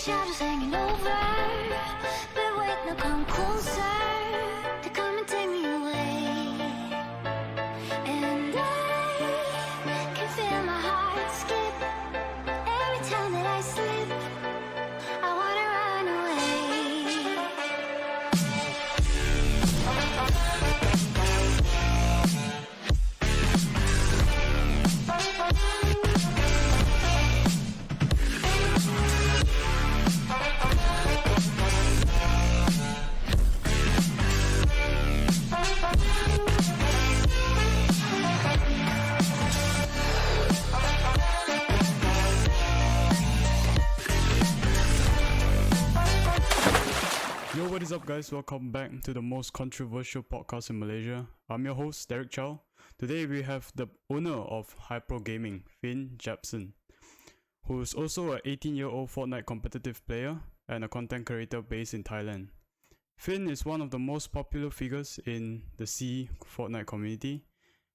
shadows hanging over. But wait, now come closer. To come and take me away. And I can feel my heart skip every time that I slip. I wanna run away. Yo, what is up, guys? Welcome back to the most controversial podcast in Malaysia. I'm your host, Derek Chow. Today we have the owner of Hypro Gaming, Finn Japson, who's also an 18-year-old Fortnite competitive player and a content creator based in Thailand. Finn is one of the most popular figures in the C Fortnite community,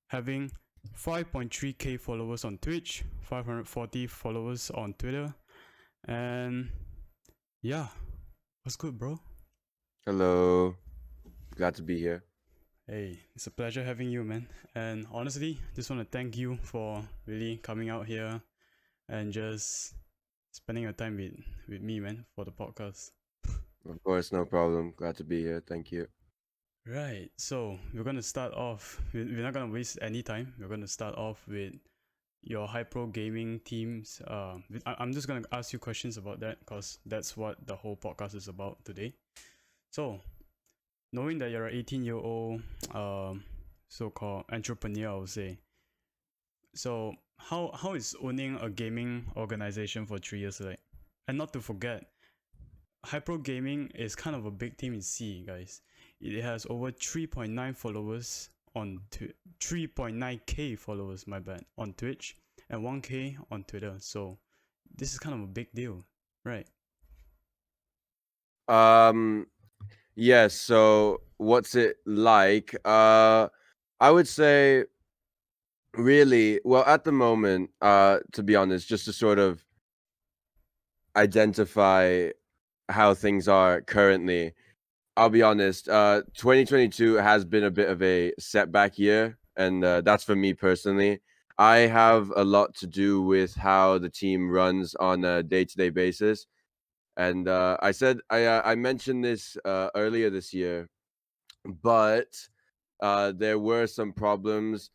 having 5.3k followers on Twitch, 540 followers on Twitter, and yeah, what's good, bro? Hello, glad to be here. Hey, it's a pleasure having you, man. And honestly, just want to thank you for really coming out here and just spending your time with me, man, for the podcast. Of course, no problem. Glad to be here. Thank you. Right, so we're going to start off, we're not going to waste any time. We're going to start off with your Hypro Gaming teams. I'm just going to ask you questions about that because that's what the whole podcast is about today. So, knowing that you're an 18-year-old so-called entrepreneur, I would say. So how is owning a gaming organization for 3 years like? And not to forget, Hypro Gaming is kind of a big team in C, guys. It has over 3.9 followers on 3.9k followers, my bad, on Twitch and 1k on Twitter. So this is kind of a big deal, right? Yes, so what's it like? I would say really, well, at the moment, to be honest, just to sort of identify how things are currently, I'll be honest, 2022 has been a bit of a setback year, and that's for me personally. I have a lot to do with how the team runs on a day-to-day basis. And I mentioned this earlier this year, but there were some problems,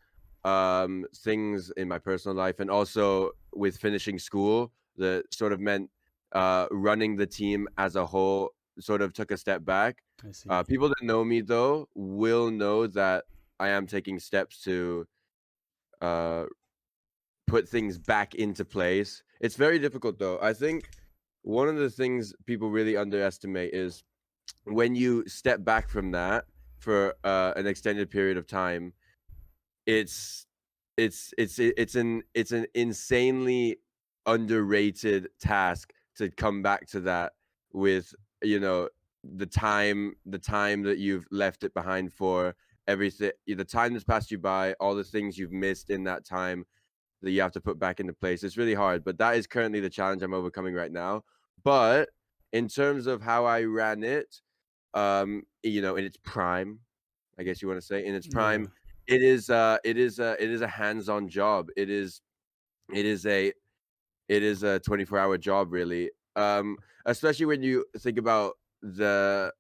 things in my personal life, and also with finishing school that sort of meant running the team as a whole sort of took a step back. I see. People that know me though will know that I am taking steps to uh, put things back into place. It's very difficult though. I think one of the things people really underestimate is when you step back from that for an extended period of time, it's it's an insanely underrated task to come back to that with, you know, the time that you've left it behind for, everything, the time that's passed you by, all the things you've missed in that time that you have to put back into place. It's really hard, but that is currently the challenge I'm overcoming right now. But in terms of how I ran it, in its prime, I guess you want to say, in its prime, Yeah. it is a hands-on job. It is a 24-hour job, really. Especially when you think about the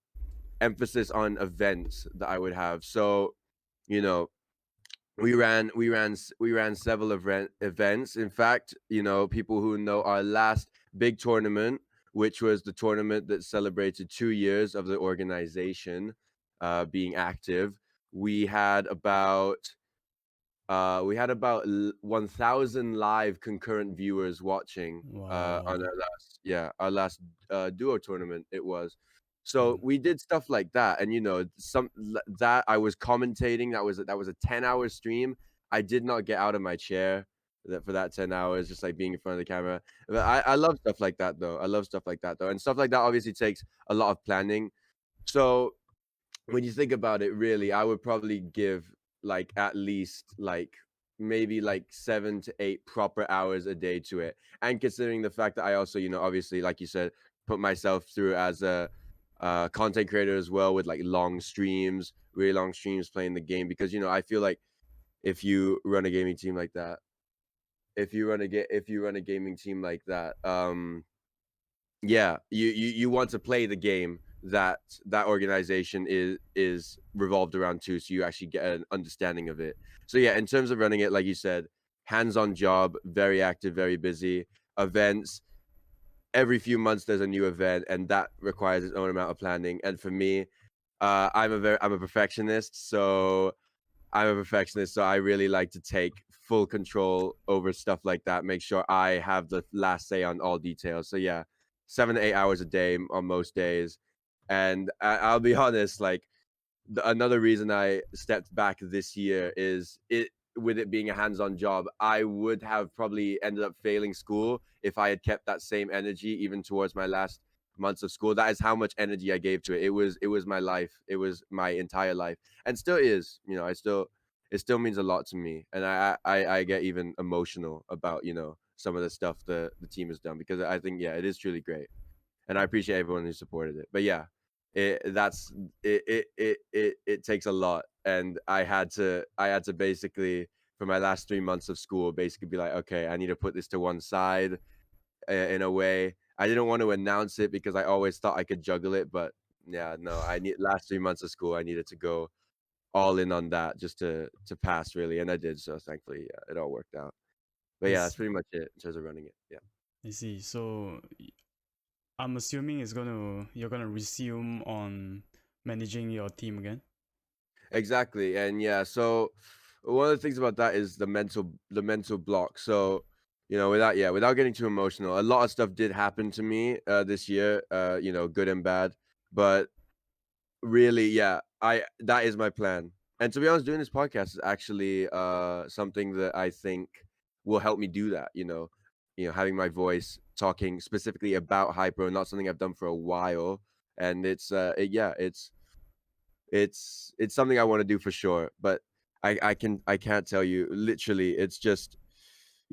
emphasis on events that I would have. So, you know, we ran several events. In fact, people who know our last big tournament, which was the tournament that celebrated 2 years of the organization being active, we had about 1,000 live concurrent viewers watching on Wow. our last duo tournament. It was. So Mm. we did stuff like that, and that I was commentating. That was a 10-hour stream. I did not get out of my chair for that 10 hours, just like being in front of the camera. But I love stuff like that though. I love stuff like that though, and stuff like that obviously takes a lot of planning. So when you think about it, really, I would probably give like at least like maybe like 7 to 8 proper hours a day to it. And considering the fact that I also, obviously, like you said, put myself through as a content creator as well, with like long streams, really long streams playing the game, because I feel like if you run a gaming team like that, if you run a gaming team like that, yeah, you want to play the game that that organization is revolved around too, so you actually get an understanding of it. So yeah, in terms of running it, like you said, hands-on job, very active, very busy. Events, every few months there's a new event, and that requires its own amount of planning. And for me, I'm a perfectionist, so I really like to take full control over stuff like that, make sure I have the last say on all details. So yeah, 7 to 8 hours a day on most days. And I'll be honest, like another reason I stepped back this year is it with it being a hands-on job, I would have probably ended up failing school if I had kept that same energy even towards my last months of school. That is how much energy I gave to it. It was my life. It was my entire life, and still is. It still means a lot to me, and I get even emotional about some of the stuff the team has done, because I think, yeah, it is truly great, and I appreciate everyone who supported it. But yeah, that's it takes a lot, and I had to basically, for my last 3 months of school, basically be like, okay, I need to put this to one side, in a way. I didn't want to announce it because I always thought I could juggle it, but yeah, no, I need last 3 months of school. I needed to go all in on that just to pass, really, and I did. So thankfully, yeah, it all worked out. But I yeah, that's see. pretty much it in terms of running it. Yeah. I see. So I'm assuming you're gonna resume on managing your team again. Exactly. And yeah, so one of the things about that is the mental block. So, without getting too emotional, a lot of stuff did happen to me this year, good and bad. But really, yeah, I that is my plan. And to be honest, doing this podcast is actually something that I think will help me do that, having my voice talking specifically about Hypro, not something I've done for a while. And yeah, it's something I want to do for sure, but I can't tell you literally. It's just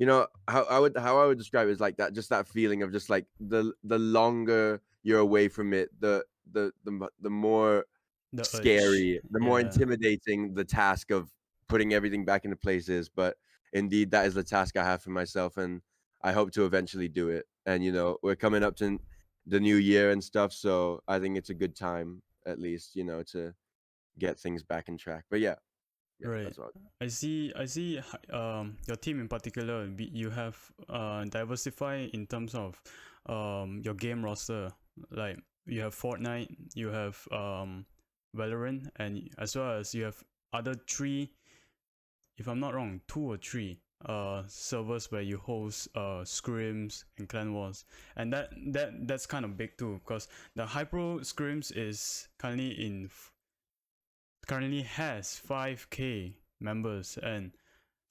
how I would describe it is like that, just that feeling of just like the longer you're away from it, the more The urge. scary, the more Yeah. intimidating the task of putting everything back into place is. But indeed, that is the task I have for myself, and I hope to eventually do it. And we're coming up to the new year and stuff, so I think it's a good time, at least, to get things back in track. But yeah, yeah, Right. that's all. I see your team in particular, you have diversify in terms of your game roster. Like you have Fortnite, you have Valorant, and as well as you have other three, if I'm not wrong, two or three servers where you host scrims and clan wars. And that's kind of big too, because the Hypro scrims is currently has 5k members, and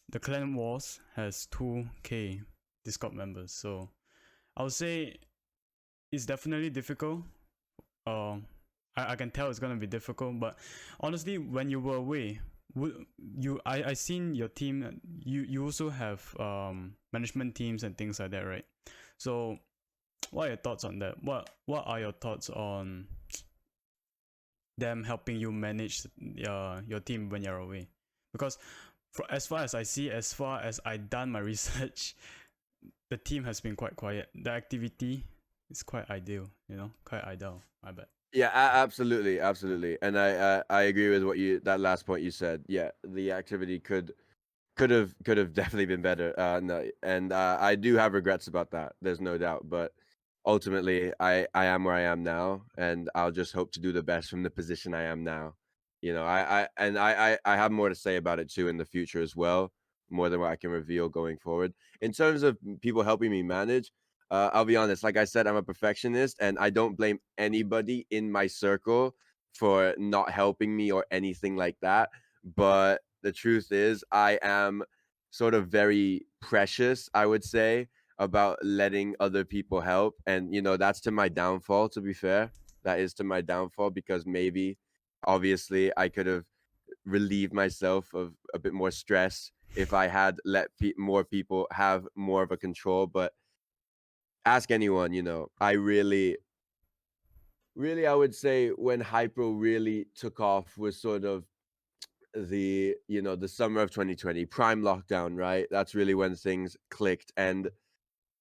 the clan wars has 2k Discord members. So I would say it's definitely difficult. I can tell it's gonna be difficult, but honestly, when you were away, I seen your team. You also have management teams and things like that, right? So what are your thoughts on that? What are your thoughts on them helping you manage your team when you're away? Because as far as I see, as far as I done my research, the team has been quite quiet. The activity is quite ideal, quite ideal. I bet. Yeah, absolutely, absolutely, and I agree with that last point you said. Yeah, the activity could have definitely been better. No, and I do have regrets about that. There's no doubt, but ultimately, I am where I am now, and I'll just hope to do the best from the position I am now. I have more to say about it too in the future as well, more than what I can reveal going forward. In terms of people helping me manage, I'll be honest. Like I said, I'm a perfectionist, and I don't blame anybody in my circle for not helping me or anything like that. But the truth is, I am sort of very precious, I would say, about letting other people help. And, that's to my downfall, to be fair. That is to my downfall, because maybe, obviously, I could have relieved myself of a bit more stress if I had let more people have more of a control. But ask anyone, I really really, I would say when Hypro really took off was sort of the summer of 2020, prime lockdown, right? That's really when things clicked, and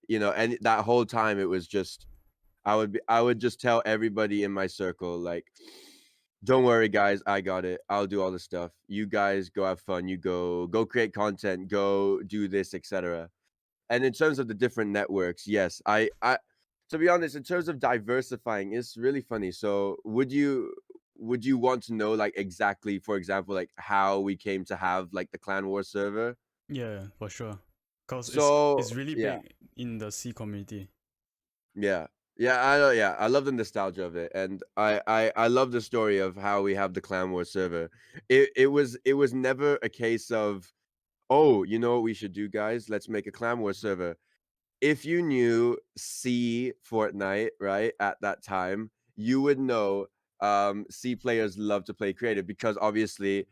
and that whole time it was just I would just tell everybody in my circle like, don't worry guys, I got it. I'll do all the stuff. You guys go have fun. You go create content, go do this, etc. And in terms of the different networks, yes, I to be honest, in terms of diversifying, it's really funny. So would you want to know like exactly, for example, like how we came to have like the Clan War server? Yeah, for sure. Cause it's So really yeah, big in the C community. yeah. Yeah, I love the nostalgia of it, and I love the story of how we have the Clan War server. It was never a case of, oh, you know what we should do, guys? Let's make a Clan War server. If you knew C Fortnite, right, at that time, you would know C players love to play creative because obviously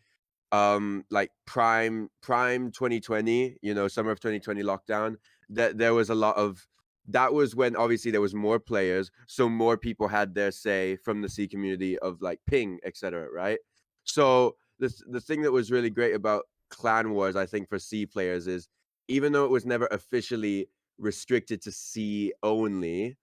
like prime 2020, summer of 2020 lockdown, that there was a lot of that was when obviously there was more players, so more people had their say from the C community of like ping, etc., right? So the thing that was really great about Clan Wars, I think, for C players is even though it was never officially restricted to C only,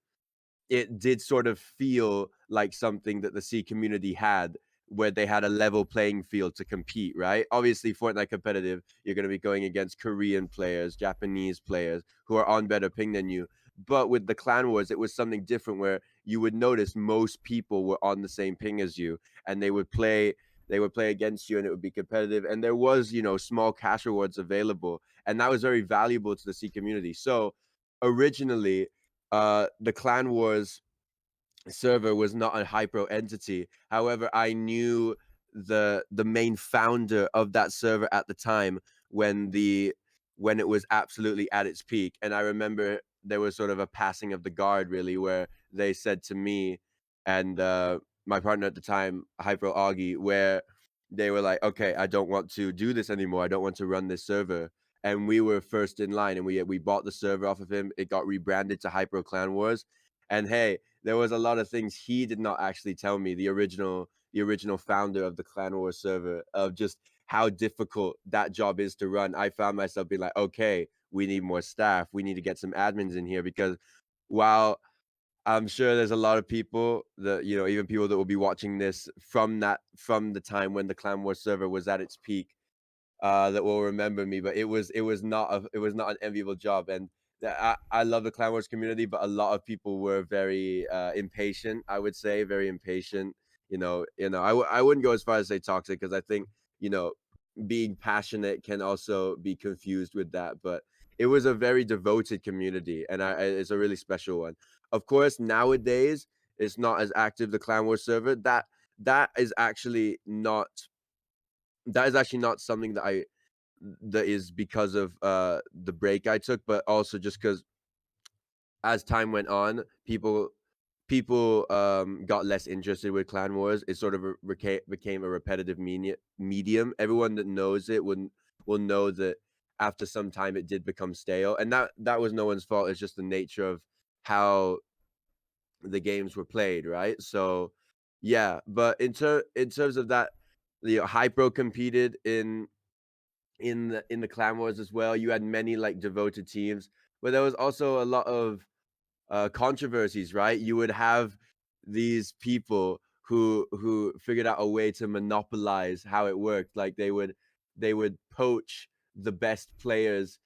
it did sort of feel like something that the C community had, where they had a level playing field to compete, right? Obviously, Fortnite competitive, you're going to be going against Korean players, Japanese players who are on better ping than you. But with the Clan Wars, it was something different where you would notice most people were on the same ping as you, and they would play against you, and it would be competitive, and there was small cash rewards available, and that was very valuable to the C community. So originally, the Clan Wars server was not a Hypro entity. However, I knew the main founder of that server at the time when it was absolutely at its peak. And I remember there was sort of a passing of the guard, really, where they said to me and my partner at the time, Hypro Augie, where they were like, "Okay, I don't want to do this anymore. I don't want to run this server." And we were first in line, and we bought the server off of him. It got rebranded to Hypro Clan Wars. And hey, there was a lot of things he did not actually tell me, the original founder of the Clan Wars server, of just how difficult that job is to run. I found myself being like, okay, we need more staff. We need to get some admins in here, because while I'm sure there's a lot of people that, even people that will be watching this from the time when the Clan Wars server was at its peak, that will remember me. But it was not an enviable job, and I love the Clan Wars community, but a lot of people were very impatient. I would say very impatient. I wouldn't go as far as say toxic, because I think you know being passionate can also be confused with that. But it was a very devoted community, and it's a really special one. Of course, nowadays it's not as active. The Clan Wars server, that is actually not something that is because of the break I took, but also just because as time went on, people got less interested with Clan Wars. It sort of became a repetitive medium. Everyone that knows it will know that after some time it did become stale, and that was no one's fault. It's just the nature of how the games were played, right? So yeah, but in terms of that, Hypro competed in the Clan Wars as well. You had many like devoted teams, but there was also a lot of controversies, right? You would have these people who figured out a way to monopolize how it worked. Like they would poach the best players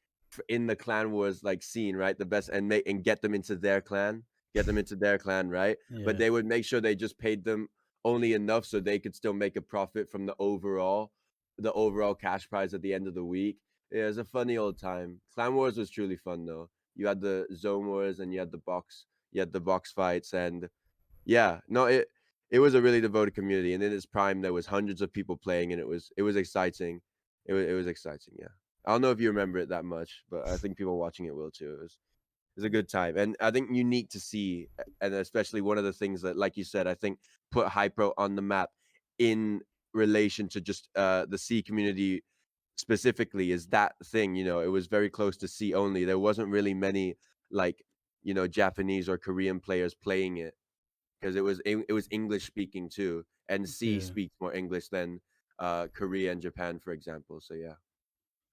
in the Clan Wars like scene, right? The best, and get them into their clan, right? But Yeah. they would make sure they just paid them only enough so they could still make a profit from the overall cash prize at the end of the week. Yeah, it was a funny old time. Clan Wars was truly fun though. You had the zone wars, and you had the box fights, and yeah, no, it was a really devoted community, and in its prime there was hundreds of people playing, and it was exciting. It was exciting, yeah. I don't know if you remember it that much, but I think people watching it will too. It was a good time, and I think unique to see, and especially one of the things that, like you said, I think put Hypro on the map in relation to just the C community specifically, is that thing. It was very close to C only. There wasn't really many like Japanese or Korean players playing it. because it was English speaking too, and C Yeah, speaks more English than Korea and Japan, for example. So yeah.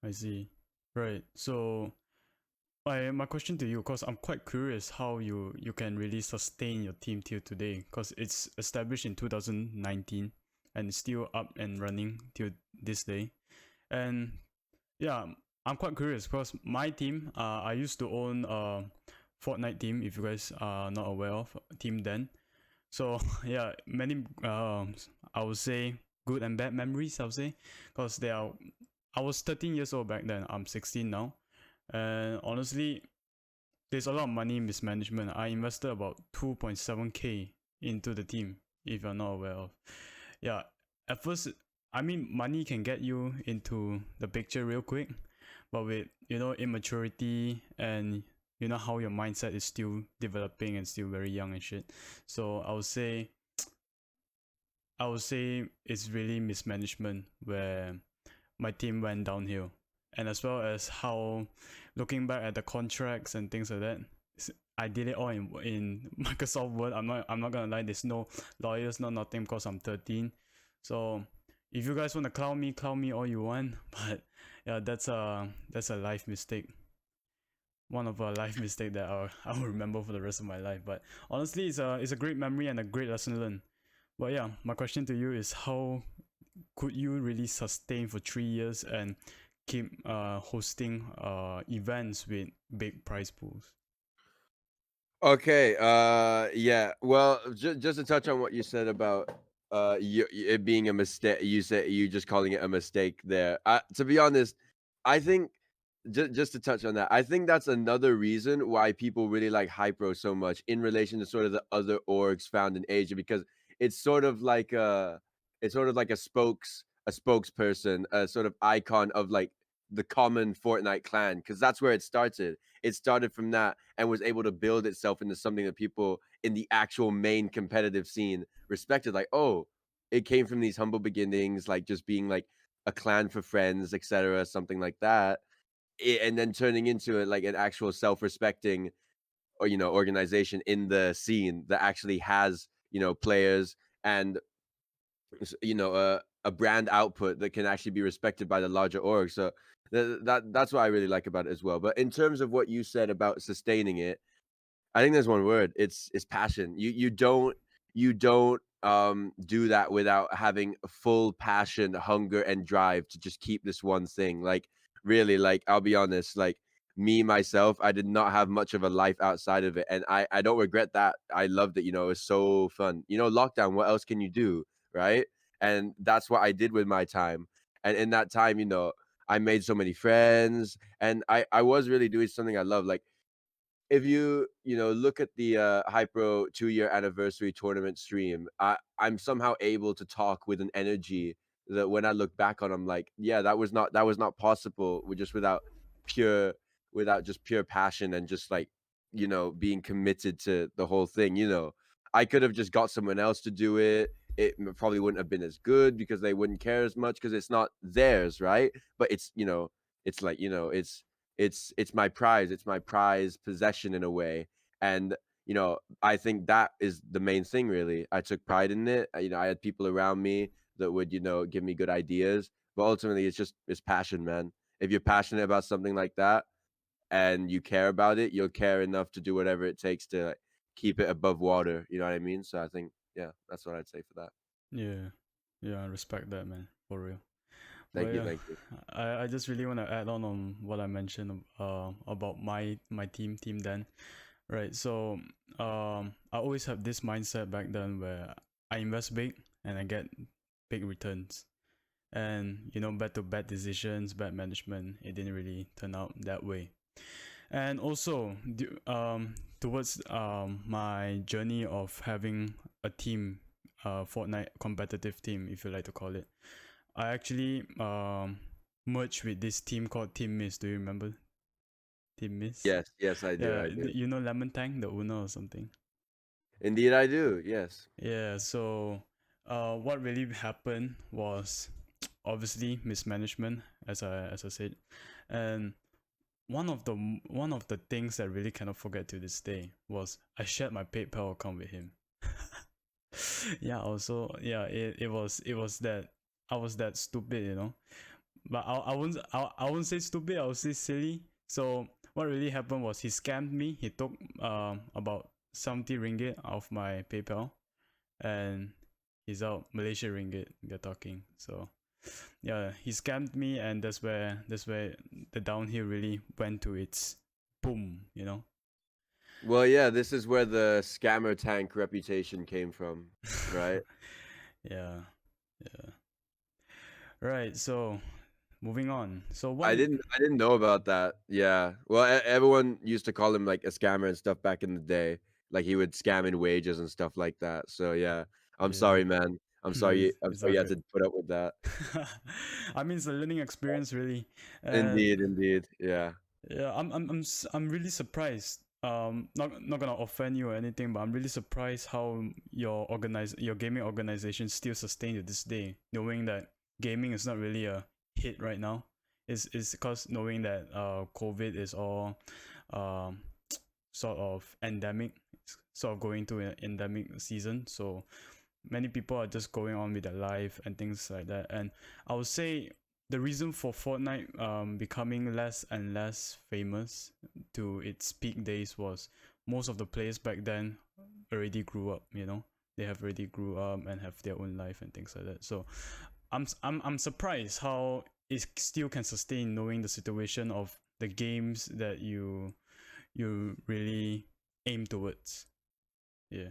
I see. Right. So my question to you, cause I'm quite curious how you can really sustain your team till today, cause it's established in 2019 and it's still up and running till this day. And yeah, I'm quite curious because my team, I used to own Fortnite team. If you guys are not aware of Team Den, so yeah, many I would say good and bad memories. I would say because they are. I was 13 years old back then. I'm 16 now, and honestly, there's a lot of money mismanagement. I invested about 2.7k into the team. If you're not aware of, yeah. At first, I mean, money can get you into the picture real quick, but with immaturity and how your mindset is still developing and still very young and shit. So I would say it's really mismanagement where my team went downhill, and as well as how, looking back at the contracts and things like that, I did it all in Microsoft Word. I'm not gonna lie. There's no lawyers, no nothing, because I'm 13. So if you guys want to clown me all you want, but yeah, that's a life mistake. One of a life mistake that I'll remember for the rest of my life. But honestly, it's a great memory and a great lesson learned. But yeah, my question to you is, how could you really sustain for 3 years and keep hosting events with big prize pools? Okay. Yeah. Well, just to touch on what you said about it being a mistake. You said you just calling it a mistake there. To be honest, I think just to touch on that, I think that's another reason why people really like Hypro so much in relation to sort of the other orgs found in Asia, because it's sort of like a a spokesperson, a sort of icon of like the common Fortnite clan, because that's where it started. It started from that and was able to build itself into something that people in the actual main competitive scene respected. Like, oh, it came from these humble beginnings, like just being like a clan for friends, etc., something like that, and then turning into it like an actual self-respecting or organization in the scene that actually has players and a brand output that can actually be respected by the larger org. So that's what I really like about it as well. But in terms of what you said about sustaining it, I think there's one word. It's passion. You don't do that without having full passion, hunger, and drive to just keep this one thing. Like really, like I'll be honest, like me myself, I did not have much of a life outside of it, and I don't regret that. I loved it. It was so fun. Lockdown. What else can you do, right? And that's what I did with my time. And in that time, I made so many friends, and I was really doing something I love. Like if you look at the Hypro 2-year anniversary tournament stream, I'm somehow able to talk with an energy that when I look back on, I'm like, yeah, that was not possible with just pure without just pure passion and just like being committed to the whole thing. I could have just got someone else to do it. It probably wouldn't have been as good because they wouldn't care as much because it's not theirs, right? But it's like it's my prize, it's my prize possession in a way. And I think that is the main thing. Really, I took pride in it. I had people around me that would give me good ideas, but ultimately it's passion, man. If you're passionate about something like that and you care about it, you'll care enough to do whatever it takes to like, keep it above water, you know what I mean? So I think, yeah, that's what I'd say for that. Yeah, yeah, I respect that, man, for real. But Thank you, yeah, thank you. I just really want to add on what I mentioned about my team then, right? So I always have this mindset back then where I invest big and I get big returns, and bad to bad decisions, bad management, it didn't really turn out that way. And also towards my journey of having a team, Fortnite competitive team, if you like to call it, I actually merged with this team called Team Mist. Do you remember Team Mist? Yes, yes, I do, Yeah, I do. Lemon Tang, the owner or something. Indeed, I do. Yes. Yeah, so what really happened was obviously mismanagement, as I said, and one of the things that I really cannot forget to this day was I shared my PayPal account with him. Yeah, also, yeah, it was that I was that stupid, you know. But I won't say stupid, I would say silly. So what really happened was he scammed me. He took about 70 ringgit of my PayPal, and he's out Malaysia ringgit we're talking. So yeah, he scammed me, and that's where the downhill really went to its boom, you know. Well, yeah, this is where the scammer tank reputation came from, right? Yeah, yeah. Right, so moving on. So I didn't know about that. Yeah. Well, everyone used to call him like a scammer and stuff back in the day. Like he would scam in wages and stuff like that. So yeah, I'm yeah. sorry, man. I'm No, sorry. it's, I'm it's sorry all you had good. to put up with that. I mean, it's a learning experience, really, and Indeed, indeed. Yeah. yeah, I'm really surprised. Not gonna offend you or anything, but I'm really surprised how your gaming organization still sustain to this day, knowing that gaming is not really a hit right now. It's because knowing that COVID is all um sort of endemic, sort of going to an endemic season. So many people are just going on with their life and things like that. And I would say the reason for Fortnite becoming less and less famous to its peak days was most of the players back then already grew up. You know, they have already grew up and have their own life and things like that. So I'm surprised how it still can sustain, knowing the situation of the games that you really aim towards. Yeah.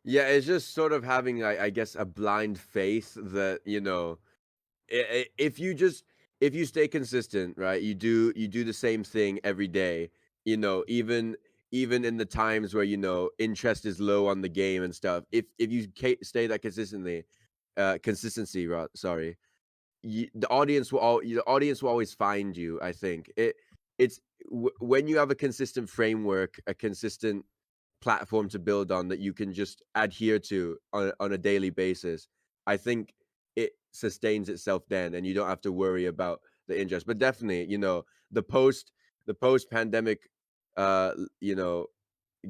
Yeah, it's just sort of having, like, I guess, a blind faith that, if you just if you stay consistent, right? You do the same thing every day, even in the times where, interest is low on the game and stuff. If you stay that consistently, sorry, the audience will always find you. I think when you have a consistent framework, a consistent platform to build on that you can just adhere to on a daily basis. I think it sustains itself then, and you don't have to worry about the interest. But definitely, the post pandemic, uh, you know,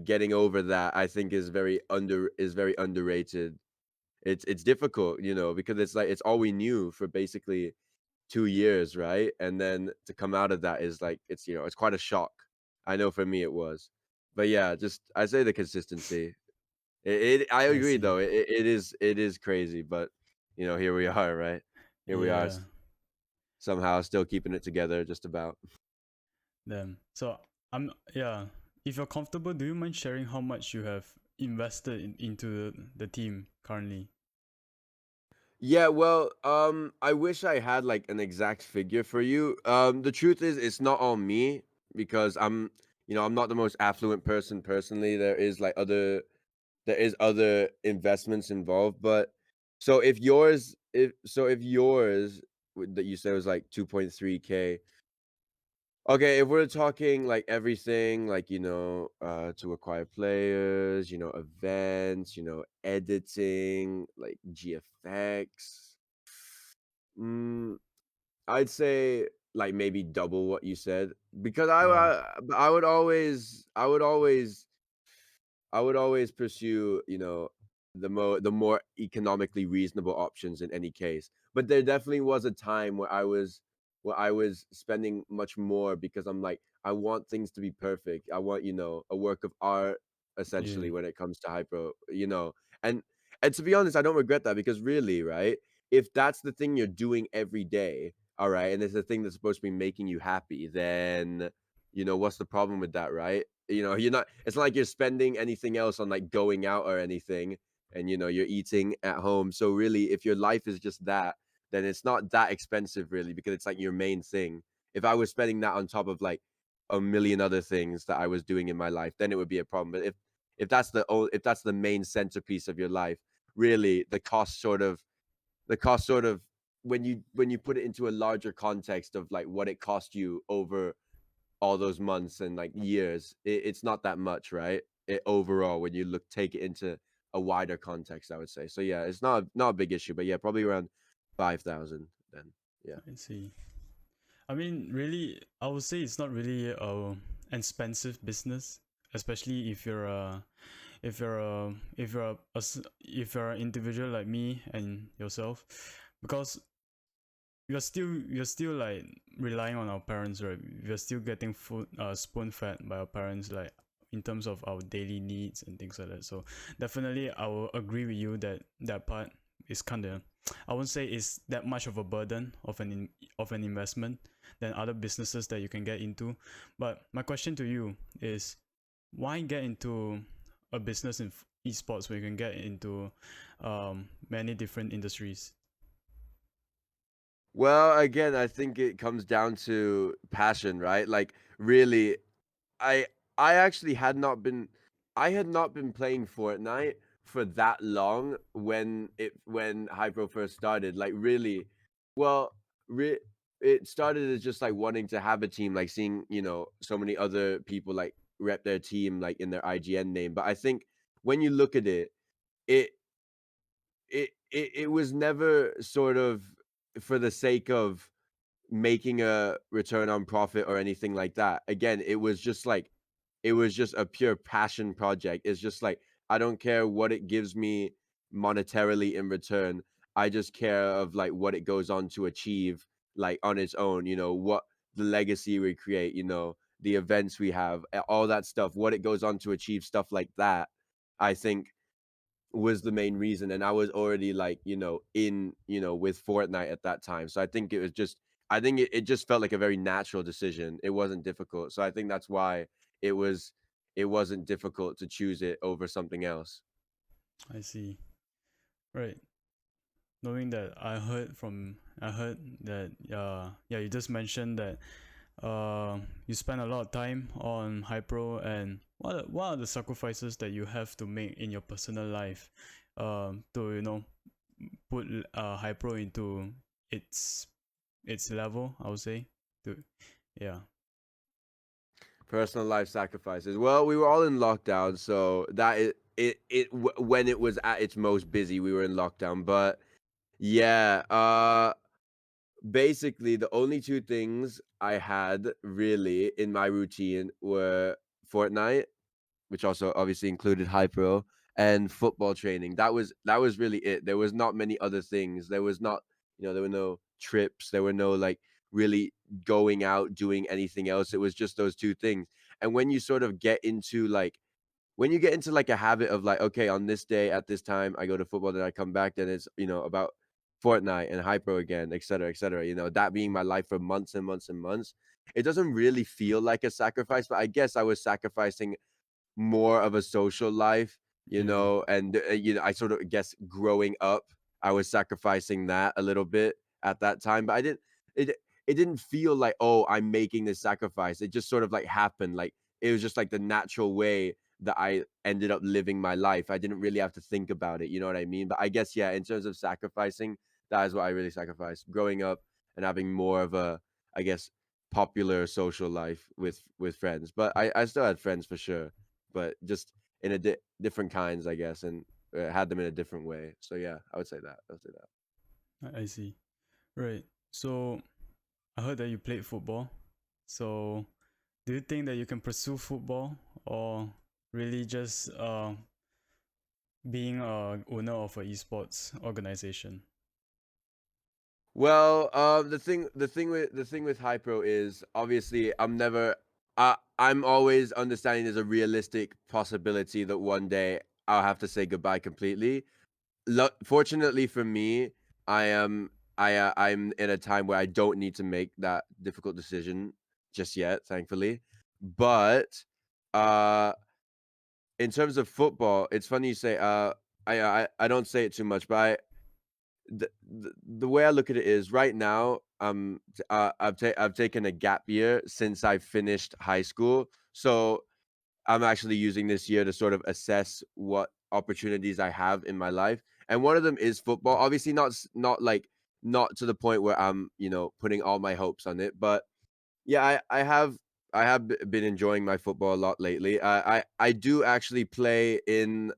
getting over that, I think is very underrated. It's difficult, because it's like it's all we knew for basically 2 years, right? And then to come out of that is like it's quite a shock. I know for me it was, but yeah, just I say the consistency. I I agree see. though. It is crazy, but here we are, right? Here we are, Yeah. somehow still keeping it together, just about. Them. So I'm yeah. If you're comfortable, do you mind sharing how much you have invested into the team currently? Yeah, well, I wish I had like an exact figure for you. The truth is, it's not all me because I'm not the most affluent person personally. There is other investments involved, but if yours that you said was like 2.3K. Okay, if we're talking like everything, like to acquire players, events, editing, like GFX, mm, I'd say like maybe double what you said, because Wow. I would always pursue, the more economically reasonable options in any case. But there definitely was a time where I was spending much more because I'm like, I want things to be perfect. I want, a work of art Yeah. essentially when it comes to hyper. And and to be honest, I don't regret that because really, right? If that's the thing you're doing every day, all right, and it's the thing that's supposed to be making you happy, then what's the problem with that, right? It's not like you're spending anything else on like going out or anything, and you're eating at home. So really, if your life is just that, then it's not that expensive really, because it's like your main thing. If I was spending that on top of like a million other things that I was doing in my life, then it would be a problem. But if that's the main centerpiece of your life, really the cost sort of when you put it into a larger context of like what it cost you over all those months and like years, it's not that much, right? Overall, when you take it into a wider context, I would say. So yeah, it's not a big issue, but yeah, probably around 5,000 then. Yeah. I see. I mean, really, I would say it's not really a expensive business, especially if if you're an individual like me and yourself, because you're still like relying on our parents, right? We're still getting food spoon fed by our parents, like in terms of our daily needs and things like that. So definitely I will agree with you that that part is kind of, I won't say it's that much of a burden of of an investment than other businesses that you can get into. But my question to you is, why get into a business in esports where you can get into many different industries? Well, again, I think it comes down to passion, right? Like really, I I actually I had not been playing Fortnite for that long when Hypro first started. Like really, well, re- it started as just like wanting to have a team, like seeing, so many other people like rep their team like in their IGN name. But I think when you look at it, it it was never sort of for the sake of making a return on profit or anything like that. Again, it was just a pure passion project. It's just like I don't care what it gives me monetarily in return. I just care of like what it goes on to achieve like on its own, what the legacy we create, the events we have, all that stuff, what it goes on to achieve, stuff like that. I think was the main reason, and I was already like, with Fortnite at that time. So I think it was just I think it just felt like a very natural decision. It wasn't difficult. So I think that's why it was it wasn't difficult to choose it over something else. I see. Right. Knowing that I heard that yeah, you just mentioned that you spend a lot of time on Hypro, and what are the sacrifices that you have to make in your personal life to put Hypro into its level, I would say. To Yeah. Personal life sacrifices. Well, we were all in lockdown, so that when it was at its most busy, we were in lockdown. But yeah, basically the only two things I had really in my routine were Fortnite, which also obviously included Hypro, and football training. That was really it. There was not many other things. There was not, there were no trips. There were no like really going out doing anything else. It was just those two things. And when you sort of get into like when you get into like a habit of like, okay, on this day at this time I go to football, then I come back, then it's about Fortnite and Hypro again, et cetera, et cetera. That being my life for months and months and months. It doesn't really feel like a sacrifice, but I guess I was sacrificing more of a social life, Yeah. and I sort of guess growing up, I was sacrificing that a little bit at that time, but I didn't. It it didn't feel like, oh, I'm making this sacrifice. It just sort of like happened. Like it was just like the natural way that I ended up living my life. I didn't really have to think about it. You know what I mean? But I guess yeah, in terms of sacrificing, that is what I really sacrificed. Growing up and having more of a, I guess, popular social life with friends. But I still had friends for sure, but just in a different kinds, I guess, and had them in a different way. So yeah, I would say that. I would say that. I see. Right. So I heard that you played football. So do you think that you can pursue football, or really just being a owner of a esports organization? Well, the thing with Hypro is obviously I'm always understanding there's a realistic possibility that one day I'll have to say goodbye completely. Fortunately for me, I'm in a time where I don't need to make that difficult decision just yet, thankfully. But uh in terms of football, it's funny you say I don't say it too much, but the way I look at it is right now, I've taken a gap year since I finished high school. So I'm actually using this year to sort of assess what opportunities I have in my life. And one of them is football. Obviously not to the point where I'm, putting all my hopes on it, but yeah, I have been enjoying my football a lot lately. I do actually play in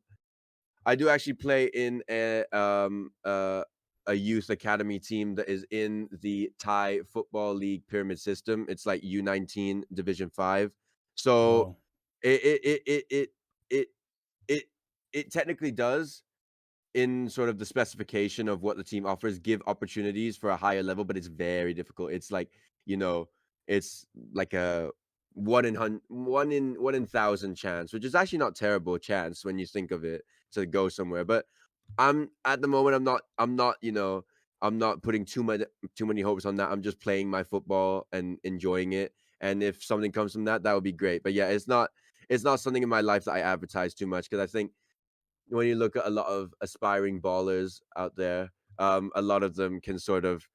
a youth academy team that is in the Thai football league pyramid system. It's like U19 Division 5. So Wow. it it it it it it it technically does in sort of the specification of what the team offers give opportunities for a higher level, but it's very difficult. It's like, you know, it's like a 1 in 1,000 chance, which is actually not terrible chance when you think of it to go somewhere. But I'm at the moment I'm not, I'm not putting too many hopes on that. I'm just playing my football and enjoying it. And if something comes from that, that would be great. But yeah, it's not something in my life that I advertise too much because I think when you look at a lot of aspiring ballers out there, a lot of them can sort of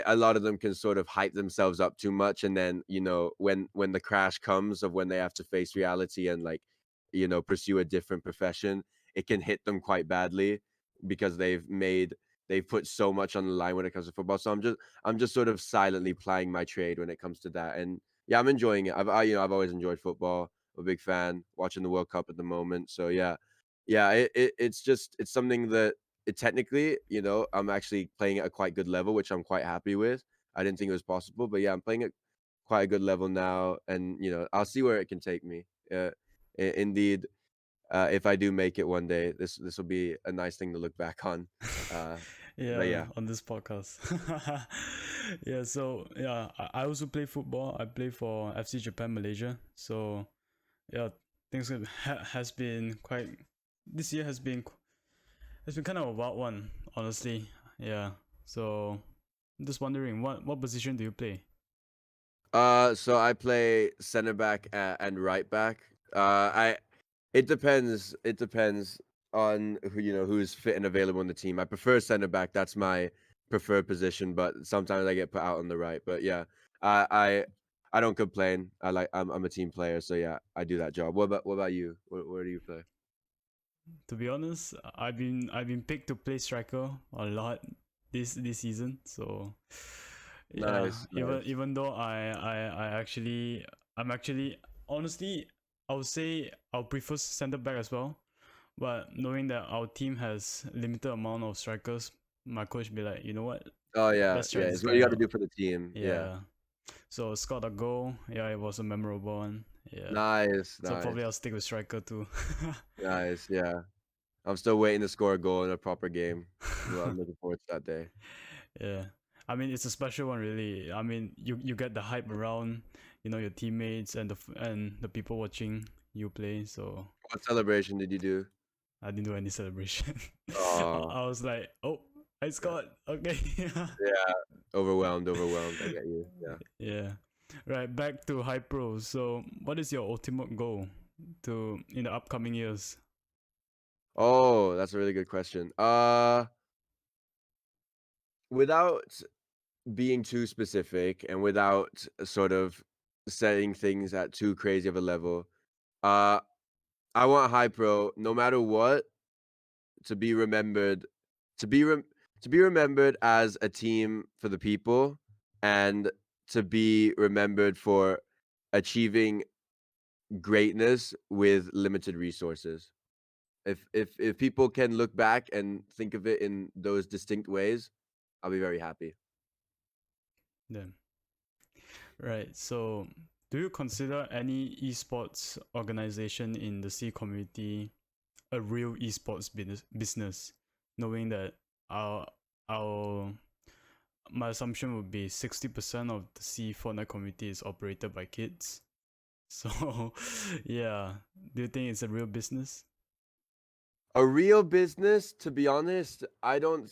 a lot of them can sort of hype themselves up too much, and then when the crash comes of when they have to face reality and like pursue a different profession, it can hit them quite badly because they've put so much on the line when it comes to football. So I'm just sort of silently plying my trade when it comes to that, and yeah, I'm enjoying it. I've always enjoyed football. I'm a big fan watching the World Cup at the moment. So yeah, yeah, it's something that technically, I'm actually playing at a quite good level, which I'm quite happy with. I didn't think it was possible, but yeah, I'm playing at quite a good level now, and I'll see where it can take me. Indeed, if I do make it one day, this will be a nice thing to look back on. Uh, but Yeah, yeah, on this podcast. Yeah, so yeah, I also play football. I play for FC Japan Malaysia. So yeah, has been quite. This year has been kind of a wild one, honestly. Yeah. So I'm just wondering, what position do you play? so I play center back and right back. I It depends. It depends on who's fit and available in the team. I prefer center back. That's my preferred position, but sometimes I get put out on the right. But yeah, I I, I don't complain. I'm a team player, so yeah, I do that job. What about you? Where do you play? To be honest, I've been picked to play striker a lot this season. So yeah, Nice, even nice. even though I'm actually honestly I would say I'll prefer center back as well. But knowing that our team has limited amount of strikers, my coach be like, you know what, Oh yeah, let's try yeah. this It's what you guy got to out. do for the team. Yeah. Yeah. So scored a goal. Yeah, it was a memorable one. Yeah. Nice, So probably nice, I'll stick with striker too. nice. Yeah. I'm still waiting to score a goal in a proper game. Well, I'm looking forward to that day. Yeah. I mean, it's a special one, really. I mean, you get the hype around, your teammates and the people watching you play. So What celebration did you do? I didn't do any celebration. Oh, I was like, oh, I yeah. scored. Okay. Yeah, overwhelmed, overwhelmed. I get you. Yeah. Yeah. Right. Back to High Pro. So, what is your ultimate goal to in the upcoming years? Oh, that's a really good question. Without being too specific and without sort of setting things at too crazy of a level, uh, I want High Pro, no matter what, to be remembered, to be rem- to be remembered as a team for the people, and to be remembered for achieving greatness with limited resources. If people can look back and think of it in those distinct ways, I'll be very happy. Then, right. So, do you consider any esports organization in the C community a real esports business, knowing that our our my assumption would be 60% of the C Fortnite community is operated by kids. So, yeah, do you think it's a real business? A real business, to be honest, I don't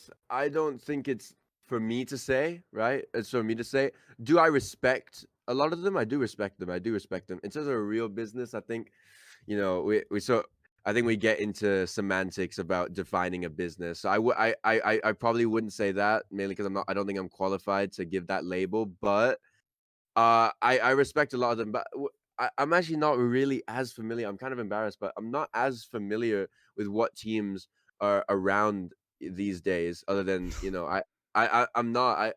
think it's for me to say, right? It's for me to say. Do I respect a lot of them? I do respect them. I do respect them. In terms of a real business, I think, I think we get into semantics about defining a business. So I probably wouldn't say that, mainly because I don't think I'm qualified to give that label, but I respect a lot of them, but I'm actually not really as familiar. I'm kind of embarrassed, but I'm not as familiar with what teams are around these days. Other than I'm not.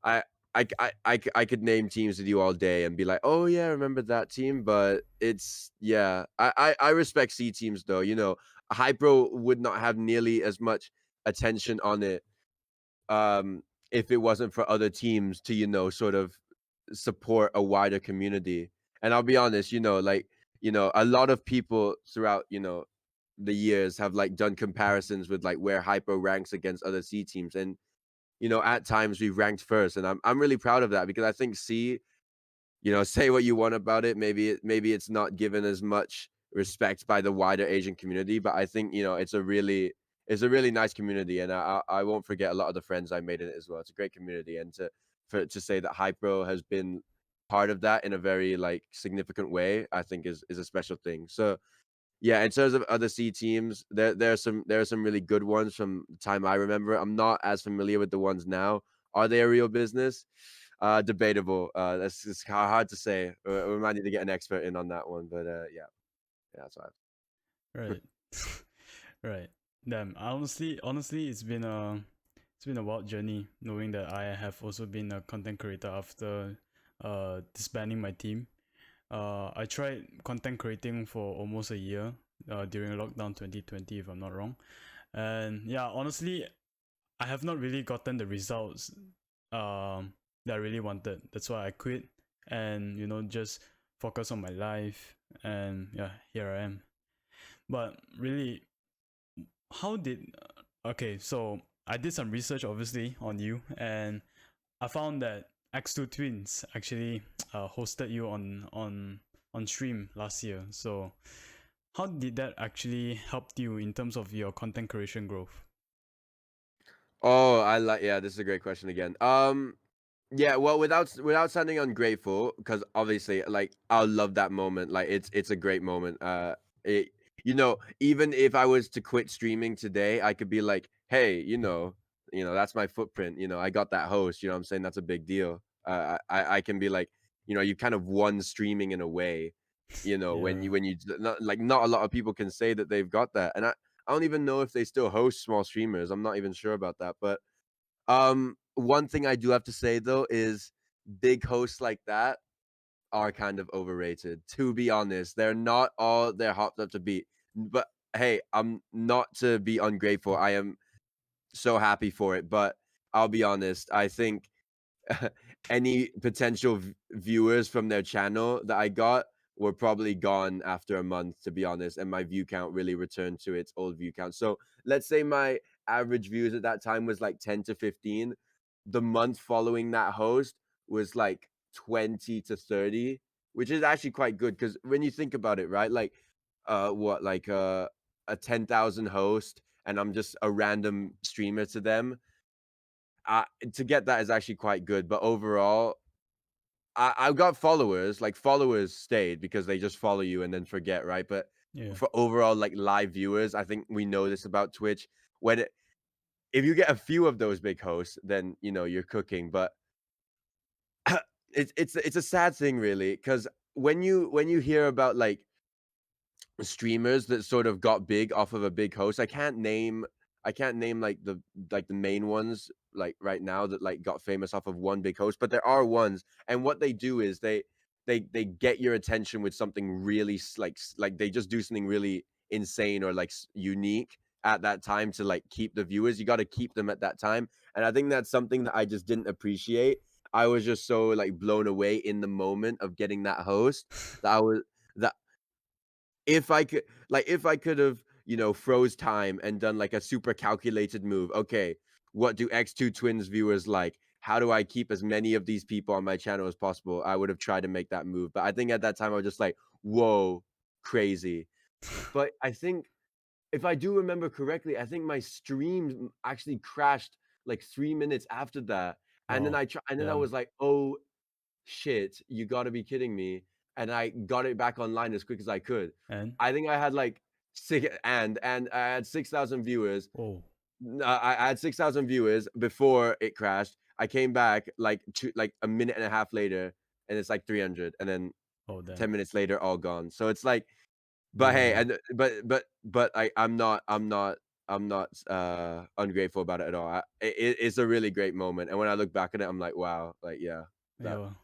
I I could name teams with you all day and be like, oh yeah, I remember that team. But it's yeah. I respect C teams though. Hypro would not have nearly as much attention on it if it wasn't for other teams to sort of support a wider community. And I'll be honest, like a lot of people throughout the years have like done comparisons with like where Hypo ranks against other C teams, and at times we've ranked first, and I'm really proud of that because I think C, say what you want about it, maybe it's not given as much respect by the wider Asian community, but I think it's a really nice community, and I won't forget a lot of the friends I made in it as well. It's a great community, and to say that Hypro has been part of that in a very like significant way, I think is a special thing. So yeah, in terms of other C teams, there are some really good ones from the time I remember. I'm not as familiar with the ones now. Are they a real business? Debatable. That's just hard to say. We might need to get an expert in on that one, but yeah, that's why. Right. Right. Damn. Honestly, it's been a wild journey knowing that I have also been a content creator after disbanding my team. I tried content creating for almost a year during lockdown 2020, if I'm not wrong. And yeah, honestly, I have not really gotten the results that I really wanted. That's why I quit and just focus on my life. And yeah, here I am. But really, how did okay, so I did some research obviously on you, and I found that X2 Twins actually hosted you on stream last year. So how did that actually help you in terms of your content creation growth? Oh, yeah, this is a great question again. Yeah, well, without sounding ungrateful, because obviously, like, I love that moment. Like, it's a great moment. It, even if I was to quit streaming today, I could be like, hey, that's my footprint. I got that host. You know what I'm saying? That's a big deal. I can be like, you kind of won streaming in a way. When Yeah. not a lot of people can say that they've got that, and I don't even know if they still host small streamers. I'm not even sure about that, but one thing I do have to say though is big hosts like that are kind of overrated. To be honest, they're hopped up to beat. But hey, I'm not to be ungrateful. I am so happy for it. But I'll be honest. I think any potential viewers from their channel that I got were probably gone after a month, to be honest, and my view count really returned to its old view count. So let's say my average views at that time was like 10 to 15. The month following that host was like 20 to 30, which is actually quite good because when you think about it, right? Like, what, like a 10,000 host, and I'm just a random streamer to them. To get that is actually quite good, but overall, I've got followers. Like followers stayed because they just follow you and then forget, right? But Yeah. for overall like live viewers, I think we know this about Twitch. If you get a few of those big hosts, then you're cooking. But it's a sad thing, really, because when you hear about like streamers that sort of got big off of a big host. I can't name like the main ones like right now that like got famous off of one big host, but there are ones, and what they do is they get your attention with something really like they just do something really insane or like unique at that time to like keep the viewers. You got to keep them at that time, and I think that's something that I just didn't appreciate. I was just so like blown away in the moment of getting that host that I was that if I could have, froze time and done like a super calculated move. Okay, what do X2 Twins viewers like? How do I keep as many of these people on my channel as possible? I would have tried to make that move. But I think at that time I was just like, whoa, crazy. But I think if I do remember correctly, I think my stream actually crashed like 3 minutes after that. And then Wow. I Damn. was like, oh shit, you gotta be kidding me. And I got it back online as quick as I could. And I think I had like and I had 6,000 viewers. oh, I had 6,000 viewers before it crashed. I came back like a minute and a half later, and it's like 300, and then oh damn. 10 minutes later, all gone. So it's like, but hey, Yeah. and but I'm not ungrateful about it at all. It's a really great moment, and when I look back at it, I'm like, wow, like yeah, that Yo,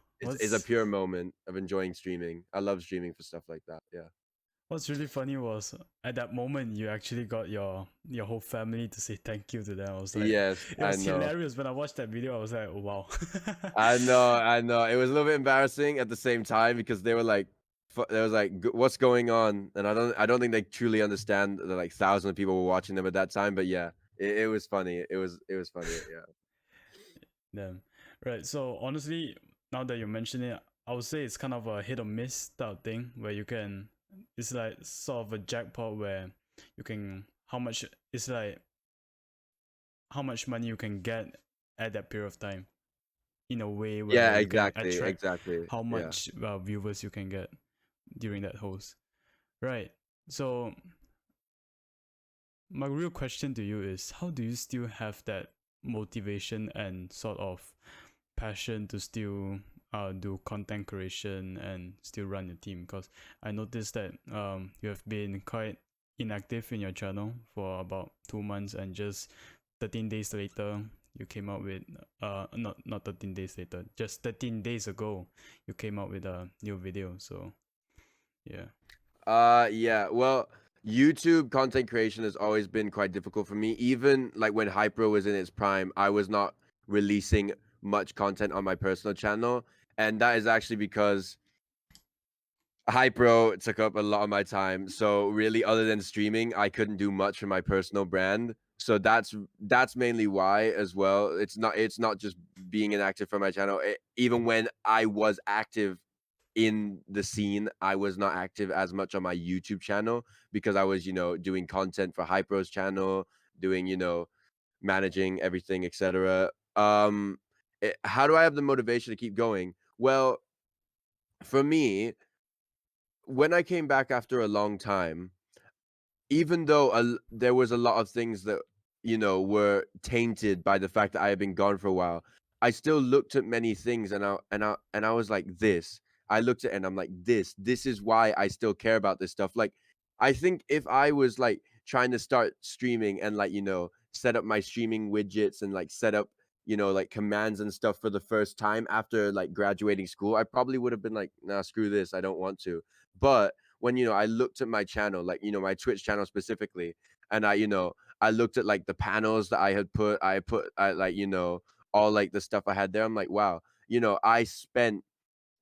is a pure moment of enjoying streaming. I love streaming for stuff like that. Yeah. what's really funny was at that moment you actually got your whole family to say thank you to them. I was like, Yes, it I was know. hilarious when I watched that video. I was like, oh, wow. I know. It was a little bit embarrassing at the same time because they were like, there was like what's going on, and I don't think they truly understand that like thousands of people were watching them at that time. But yeah, it was funny. It was funny. Yeah. Damn. Right. So honestly, now that you mention it, I would say it's kind of a hit or miss type of thing where you can. It's like sort of a jackpot where you can how much. It's like how much money you can get at that period of time. In a way where Yeah. you can Exactly. attract Exactly. how Yeah. much viewers you can get during that host. Right. So my real question to you is how do you still have that motivation and sort of passion to still do content creation and still run your team? Because I noticed that you have been quite inactive in your channel for about 2 months, and just 13 days later you came out with not 13 days later, just 13 days ago you came out with a new video. So yeah. Yeah. Well, YouTube content creation has always been quite difficult for me. Even like when Hypro was in its prime, I was not releasing much content on my personal channel, and that is actually because Hypro took up a lot of my time. So really, other than streaming, I couldn't do much for my personal brand. So that's mainly why as well. It's not just being inactive for my channel. Even when I was active in the scene, I was not active as much on my YouTube channel because I was, doing content for Hypro's channel, doing, managing everything, etc. How do I have the motivation to keep going? Well, for me, when I came back after a long time, even though there was a lot of things that were tainted by the fact that I had been gone for a while, I still looked at many things, and I was like this. I looked at it and I'm like this is why I still care about this stuff. Like I think if I was like trying to start streaming and like set up my streaming widgets and like set up like commands and stuff for the first time after like graduating school, I probably would have been like, nah, screw this, I don't want to. But when I looked at my channel, like my Twitch channel specifically, and I looked at like the panels that I like all like the stuff I had there. I'm like, wow, I spent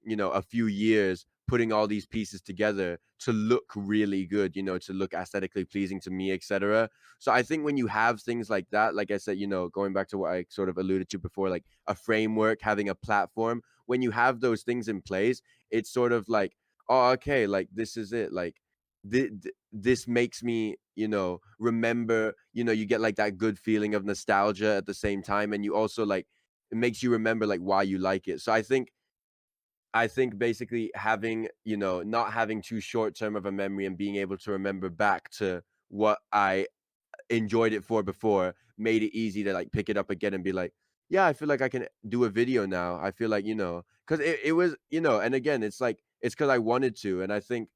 a few years putting all these pieces together to look really good, to look aesthetically pleasing to me, etc. So I think when you have things like that, like I said, going back to what I sort of alluded to before, like a framework, having a platform, when you have those things in place, it's sort of like, oh, okay, like this is it. Like this makes me, remember, you get like that good feeling of nostalgia at the same time. And you also like, it makes you remember like why you like it. So I think basically having, not having too short term of a memory and being able to remember back to what I enjoyed it for before made it easy to like pick it up again and be like, yeah, I feel like I can do a video now. I feel like, because it was, and again, it's like, it's because I wanted to. And I think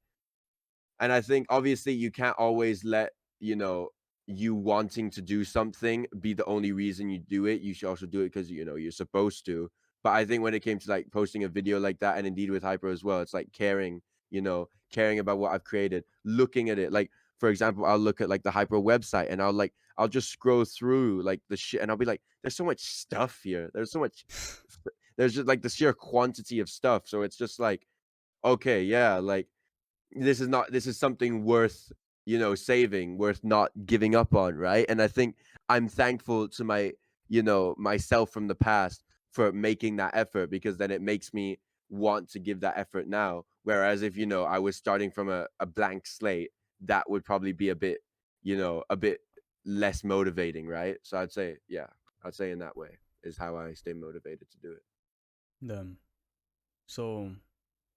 obviously you can't always let, you wanting to do something be the only reason you do it. You should also do it because, you're supposed to. But I think when it came to like posting a video like that, and indeed with Hyper as well, it's like caring about what I've created, looking at it. Like, for example, I'll look at like the Hyper website and I'll just scroll through like the shit and I'll be like, there's so much stuff here. There's just like the sheer quantity of stuff. So it's just like, okay, yeah, like this is something worth saving, worth not giving up on, right? And I think I'm thankful to myself from the past for making that effort, because then it makes me want to give that effort now. Whereas if I was starting from a blank slate, that would probably be a bit less motivating, right? So I'd say in that way is how I stay motivated to do it. Then so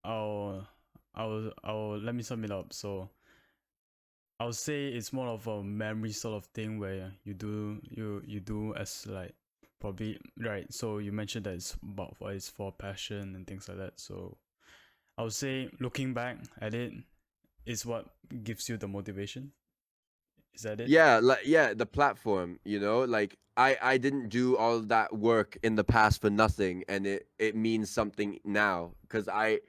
I'll let me sum it up. So I would say it's more of a memory sort of thing where you do as like probably right. So you mentioned that it's for passion and things like that. So I would say looking back at it is what gives you the motivation. Is that it? Yeah, like yeah, the platform, like I didn't do all that work in the past for nothing, and it means something now because I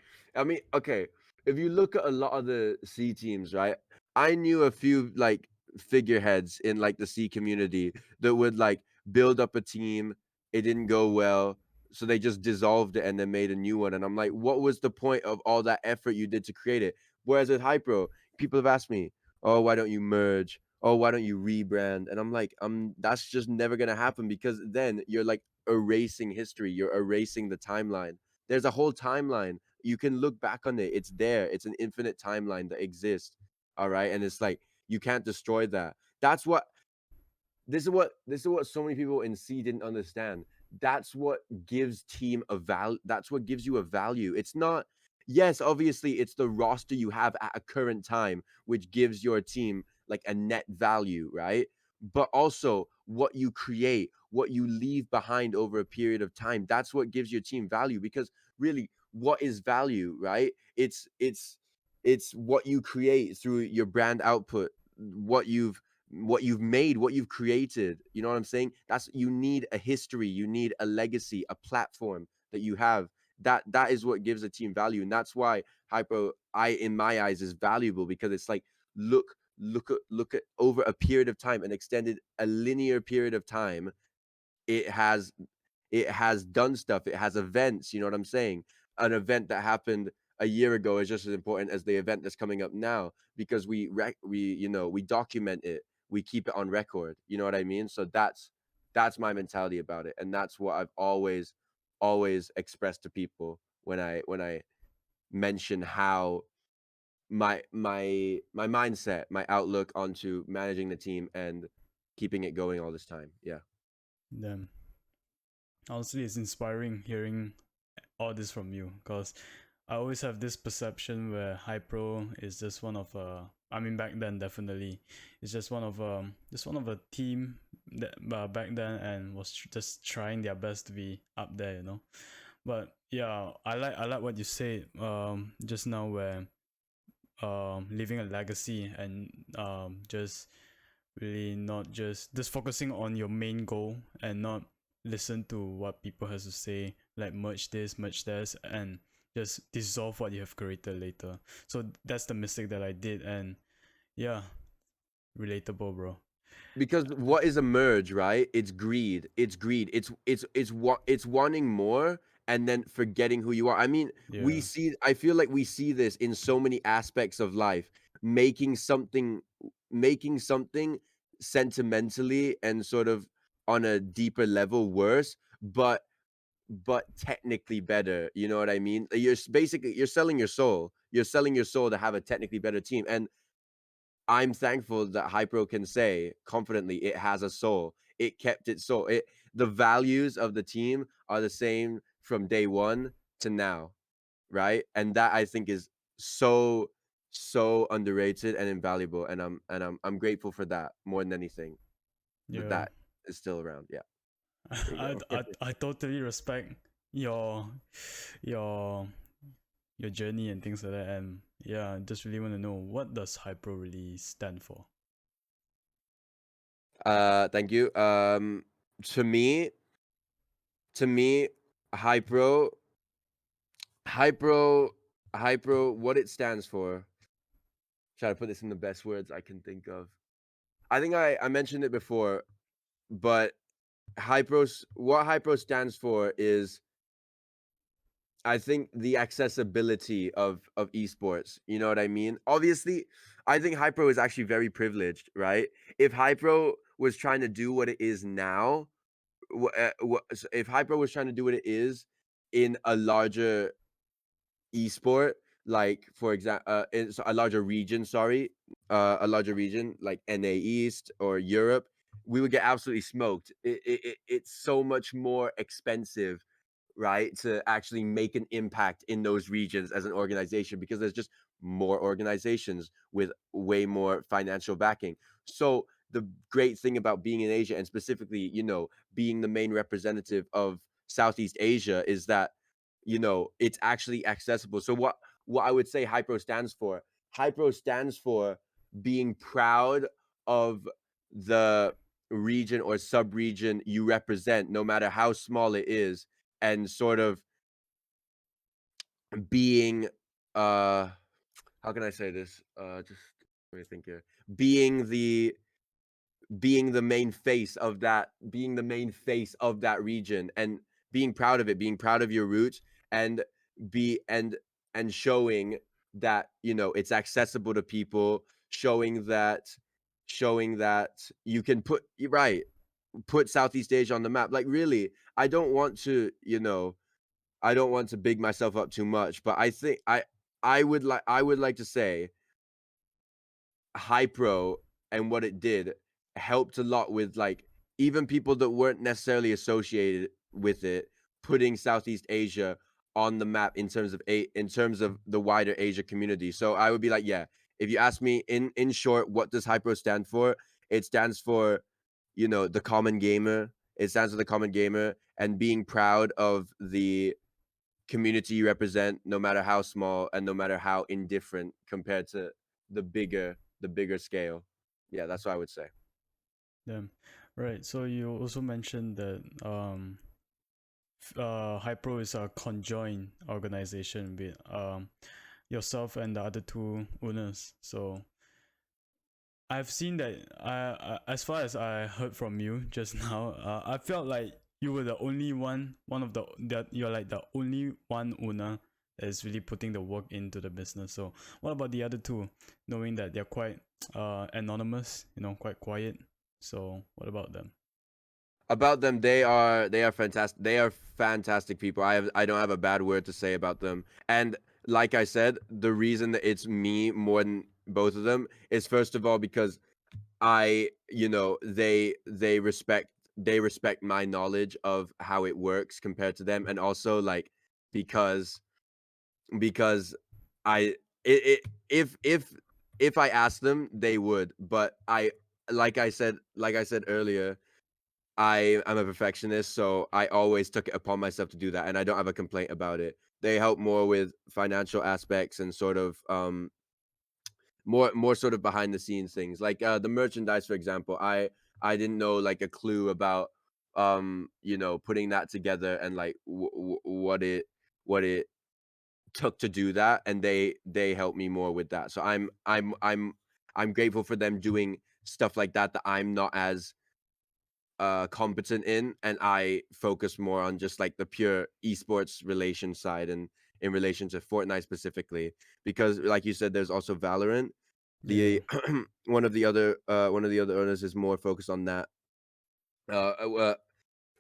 mean, okay, if you look at a lot of the C teams, right? I knew a few like figureheads in like the C community that would like build up a team, it didn't go well, so they just dissolved it and then made a new one. And I'm like, what was the point of all that effort you did to create it? Whereas with Hypro, people have asked me, oh, why don't you merge? Oh, why don't you rebrand? And I'm like, that's just never gonna happen, because then you're like erasing history. You're erasing the timeline. There's a whole timeline. You can look back on it. It's there. It's an infinite timeline that exists. All right. And it's like you can't destroy that. That's what this is what so many people in C didn't understand. That's what gives team a value. That's what gives you a value. It's not, yes, obviously it's the roster you have at a current time which gives your team like a net value, right? But also what you create, what you leave behind over a period of time, that's what gives your team value. Because really, what is value, right? It's what you create through your brand output, what you've made, what you've created. You know what I'm saying? That's, you need a history, you need a legacy, a platform that you have. That is what gives a team value. And that's why Hypo, in my eyes, is valuable, because it's like, look at over a period of time, an extended, a linear period of time. It has it has done stuff. It has events. You know what I'm saying? An event that happened a year ago is just as important as the event that's coming up now, because we document it, we keep it on record. You know what I mean? So that's my mentality about it, and that's what I've always expressed to people when I mention how my mindset, my outlook onto managing the team and keeping it going all this time. Yeah. Damn. Honestly, it's inspiring hearing all this from you, because I always have this perception where Hypro is just one of I mean, back then definitely it's just one of a team that back then, and was just trying their best to be up there, you know. But yeah, I like what you said just now, where leaving a legacy, and just really not just focusing on your main goal, and not listen to what people has to say, like merge this, merge this, and just dissolve what you have created later. So that's the mistake that I did, and yeah, relatable, bro. Because what is a merge, right? It's greed. It's wanting more and then forgetting who you are. I mean, Yeah, I feel like we see this in so many aspects of life. Making something sentimentally and sort of on a deeper level worse, but technically better. You know what I mean? Basically you're selling your soul. You're selling your soul to have a technically better team. And I'm thankful that Hypro can say confidently it has a soul. It kept its soul. The values of the team are the same from day one to now, right? And that, I think, is so underrated and invaluable. And I'm grateful for that more than anything. That yeah. that is still around. Yeah. There you I, go. I I totally respect your your your journey and things like that, and yeah, I just really want to know, what does Hypro really stand for? Thank you. To me, to me, Hypro, Hypro, Hypro, what it stands for. Try to put this in the best words I can think of. I think I mentioned it before, but what Hypro stands for is, I think, the accessibility of esports. You know what I mean? Obviously, I think Hypro is actually very privileged, right? If Hypro was trying to do what it is now, if Hypro was trying to do what it is in a larger esport, like for example, it's a larger region, sorry, a larger region like NA East or Europe, we would get absolutely smoked. It's so much more expensive, right, to actually make an impact in those regions as an organization, because there's just more organizations with way more financial backing. So the great thing about being in Asia, and specifically, being the main representative of Southeast Asia, is that it's actually accessible. So what I would say Hypro stands for, Hypro stands for being proud of the region or sub-region you represent, no matter how small it is, and sort of being how can I say this? Just let me think here. Being the being the main face of that region, and being proud of it, being proud of your roots, and be and showing that, you know, it's accessible to people, showing that you can put right, put Southeast Asia on the map. Like really, I don't want to, you know, I don't want to big myself up too much, but I think I would like to say Hypro and what it did helped a lot with like even people that weren't necessarily associated with it, putting Southeast Asia on the map in terms of the wider Asia community. So I would be like, yeah, if you ask me in short, what does Hypro stand for? It stands for, you know, the common gamer. It stands for the common gamer and being proud of the community you represent, no matter how small and no matter how indifferent compared to the bigger scale. Yeah, that's what I would say. Yeah. Right. So you also mentioned that Hypro is a conjoined organization with yourself and the other two owners. So I've seen that. As far as I heard from you just now, I felt like you were the only one of the that you're like the only one owner that is really putting the work into the business. So what about the other two? Knowing that they're quite anonymous, you know, quite quiet. So what about them? About them, they are fantastic. They are fantastic people. I don't have a bad word to say about them. And like I said, the reason that it's me more than both of them is first of all because you know, they respect my knowledge of how it works compared to them, and also like because because I it if I asked them, they would. But like I said earlier, I'm a perfectionist, so I always took it upon myself to do that, and I don't have a complaint about it. They help more with financial aspects and sort of more sort of behind the scenes things like the merchandise, for example. I didn't know like a clue about you know, putting that together and like what it took to do that, and they helped me more with that. So I'm grateful for them doing stuff like that I'm not as competent in, and I focus more on just like the pure esports relation side and in relation to Fortnite specifically, because like you said, there's also Valorant. Yeah. The one of the other owners is more focused on that.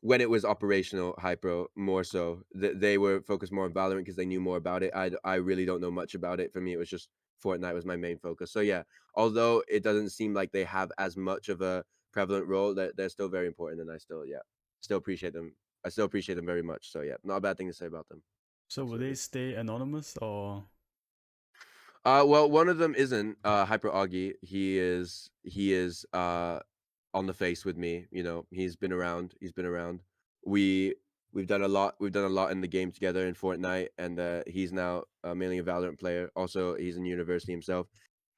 When it was operational, Hypro more so they were focused more on Valorant because they knew more about it. I really don't know much about it. For me, it was just Fortnite was my main focus. So yeah, although it doesn't seem like they have as much of a prevalent role, they're still very important, and I still still appreciate them. I still appreciate them very much. So yeah, not a bad thing to say about them. So will they Absolutely. stay anonymous or? Well, one of them isn't Hyper Augie. He is on the face with me. You know, he's been around. He's been around. We we've done a lot. We've done a lot in the game together in Fortnite, and he's now mainly a Valorant player. Also, he's in university himself.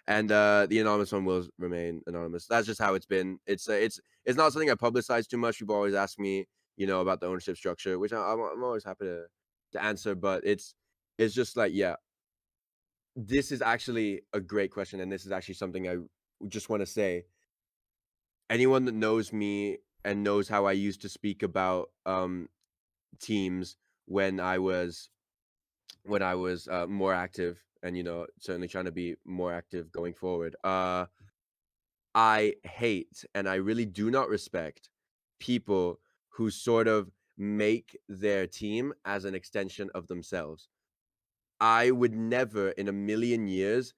And the anonymous one will remain anonymous. That's just how it's been. It's not something I publicize too much. People always ask me, you know, about the ownership structure, which I'm always happy to answer. But it's just like yeah, this is actually a great question, and this is actually something I just want to say. Anyone that knows me and knows how I used to speak about teams when I was more active, and you know, certainly trying to be more active going forward. I hate and I really do not respect people who sort of make their team as an extension of themselves. I would never in a million years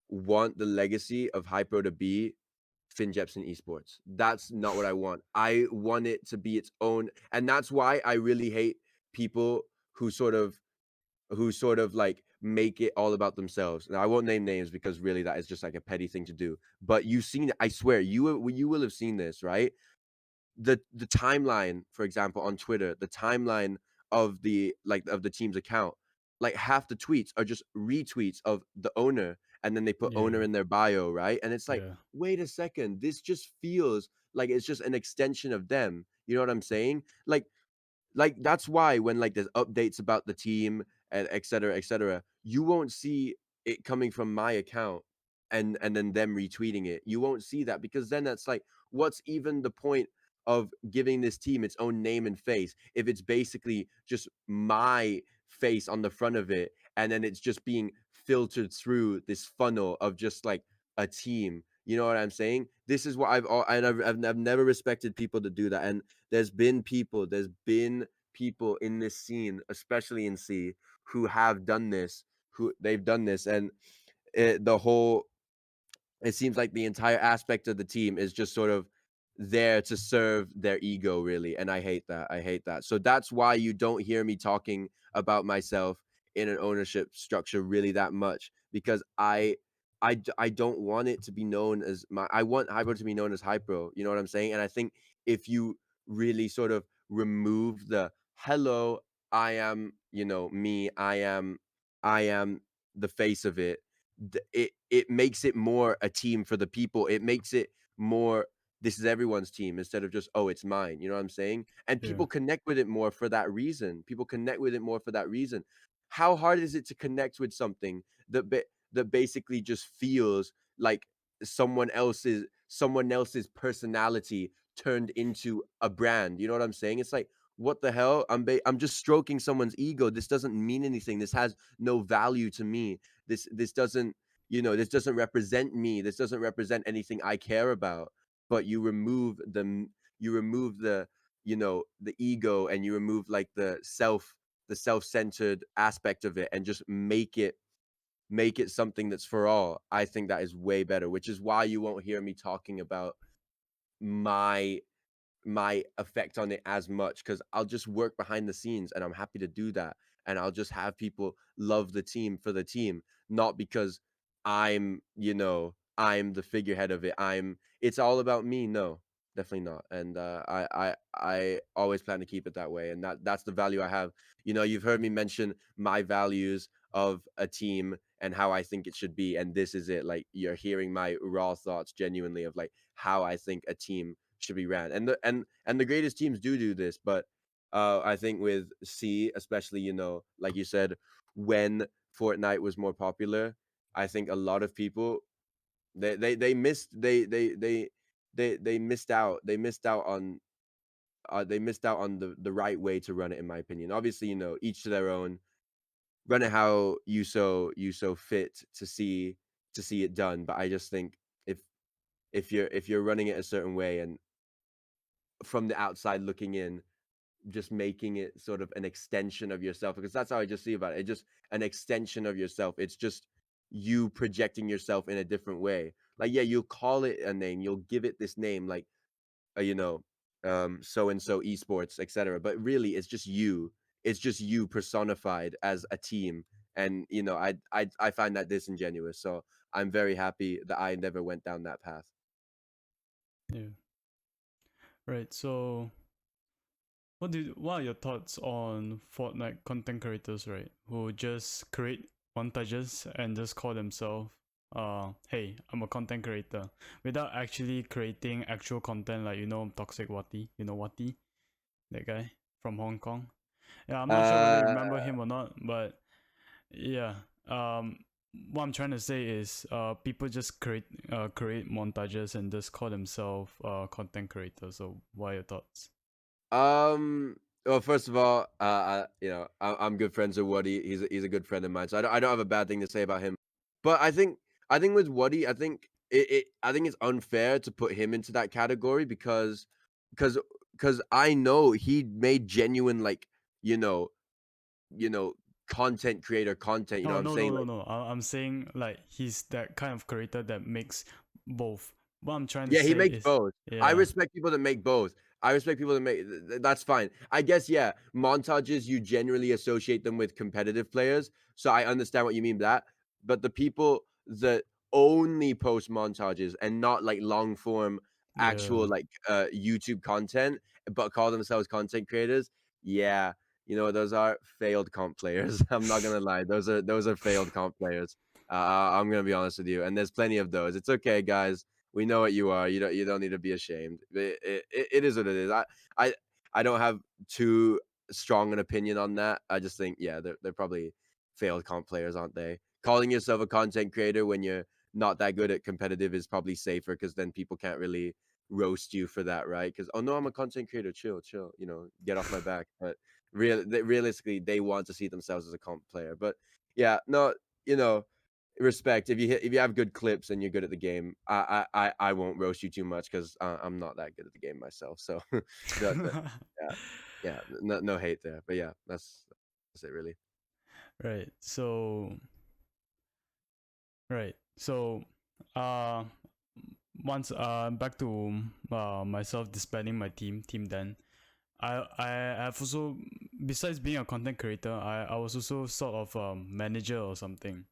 want the legacy of Hypro to be Finn Jepsen Esports. That's not what I want. I want it to be its own, and that's why I really hate people who sort of like make it all about themselves. Now I won't name names because really that is just like a petty thing to do. But you've seen it. I swear you will have seen this, right? The timeline, for example, on Twitter, the timeline of the of the team's account, like half the tweets are just retweets of the owner, and then they put owner Yeah. in their bio, right? And it's like, Yeah. wait a second, this just feels like it's just an extension of them. You know what I'm saying? Like that's why when like there's updates about the team and et cetera, you won't see it coming from my account and then them retweeting it. You won't see that because then that's like, what's even the point of giving this team its own name and face if it's basically just my face on the front of it, and then it's just being filtered through this funnel of just like a team. You know what I'm saying? This is what I've never respected people to do that. And there's been people in this scene, especially in C, who have done this, who they've done this, and the whole it seems like the entire aspect of the team is just sort of there to serve their ego, really, and I hate that. I hate that. So that's why you don't hear me talking about myself in an ownership structure really that much, because I don't want it to be known as my I want Hypro to be known as Hypro. You know what I'm saying? And I think if you really sort of remove the hello, I am, me, I am the face of it, it makes it more a team for the people. It makes it more, this is everyone's team instead of just, oh, it's mine. You know what I'm saying? And Yeah. people connect with it more for that reason. How hard is it to connect with something that basically just feels like someone else's personality turned into a brand? You know what I'm saying? It's like, what the hell? I'm just stroking someone's ego. This doesn't mean anything. This has no value to me. This doesn't, this doesn't represent me. This doesn't represent anything I care about. But you remove the the ego, and you remove like the self-centered aspect of it, and just make it something that's for all. I think that is way better, which is why you won't hear me talking about my my effect on it as much, because I'll just work behind the scenes, and I'm happy to do that. And I'll just have people love the team for the team, not because I'm the figurehead of it. It's all about me. No, definitely not. And I always plan to keep it that way. And that's the value I have. You've heard me mention my values of a team and how I think it should be. And this is it. Like, you're hearing my raw thoughts genuinely of like how I think a team should be ran. And the greatest teams do this, but I think with C, especially, like you said, when Fortnite was more popular, I think a lot of people they missed they missed out. They missed out on the right way to run it, in my opinion. Obviously, each to their own. Run it how you so fit to see it done. But I just think if if you're running it a certain way, and from the outside looking in, just making it sort of an extension of yourself, because that's how I just see about it. It's just an extension of yourself. It's just you projecting yourself in a different way. Like, yeah, you'll call it a name, you'll give it this name, like, uh, you know, so and so esports, etc. But really, it's just you. It's just you personified as a team, and I find that disingenuous. So I'm very happy that I never went down that path. Yeah. Right. So, what are your thoughts on Fortnite content creators, right? Who just create montages and just call themselves, hey, I'm a content creator, without actually creating actual content, like Toxic Wati, Wati, that guy from Hong Kong. Yeah, I'm not sure whether you remember him or not, but yeah. What I'm trying to say is, people just create montages and just call themselves content creators. So, what are your thoughts? Um. Well, first of all, I'm good friends with Woody. He's a good friend of mine, so I don't have a bad thing to say about him. But I think with Woody, I think it's unfair to put him into that category, because because I know he made genuine, like, you know you know content creator content. You know No, what I'm no, saying? no, no, Like, no. I'm saying, like, he's that kind of creator that makes both. What I'm trying to yeah, he say makes is, both. I yeah, respect people that make both. I respect people that make that's fine. I guess, yeah, montages, you generally associate them with competitive players. So I understand what you mean by that. But the people that only post montages and not like long form yeah, actual, like, YouTube content, but call themselves content creators, yeah, those are failed comp players. I'm not gonna lie. Those are failed comp players. I'm gonna be honest with you. And there's plenty of those. It's okay, guys, we know what you are. You don't need to be ashamed. It is what it is. I don't have too strong an opinion on that. I just think, yeah, they're probably failed comp players, aren't they? Calling yourself a content creator when you're not that good at competitive is probably safer, because then people can't really roast you for that, right? Because oh no, I'm a content creator. Chill, chill. Get off my back. But realistically, they want to see themselves as a comp player. But yeah, no, you know, respect. If you have good clips and you're good at the game, I won't roast you too much because I'm not that good at the game myself. So yeah, yeah, no hate there. But yeah, that's it really. Right. So, uh, once back to myself disbanding my team. Then I have also, besides being a content creator, I was also sort of manager or something,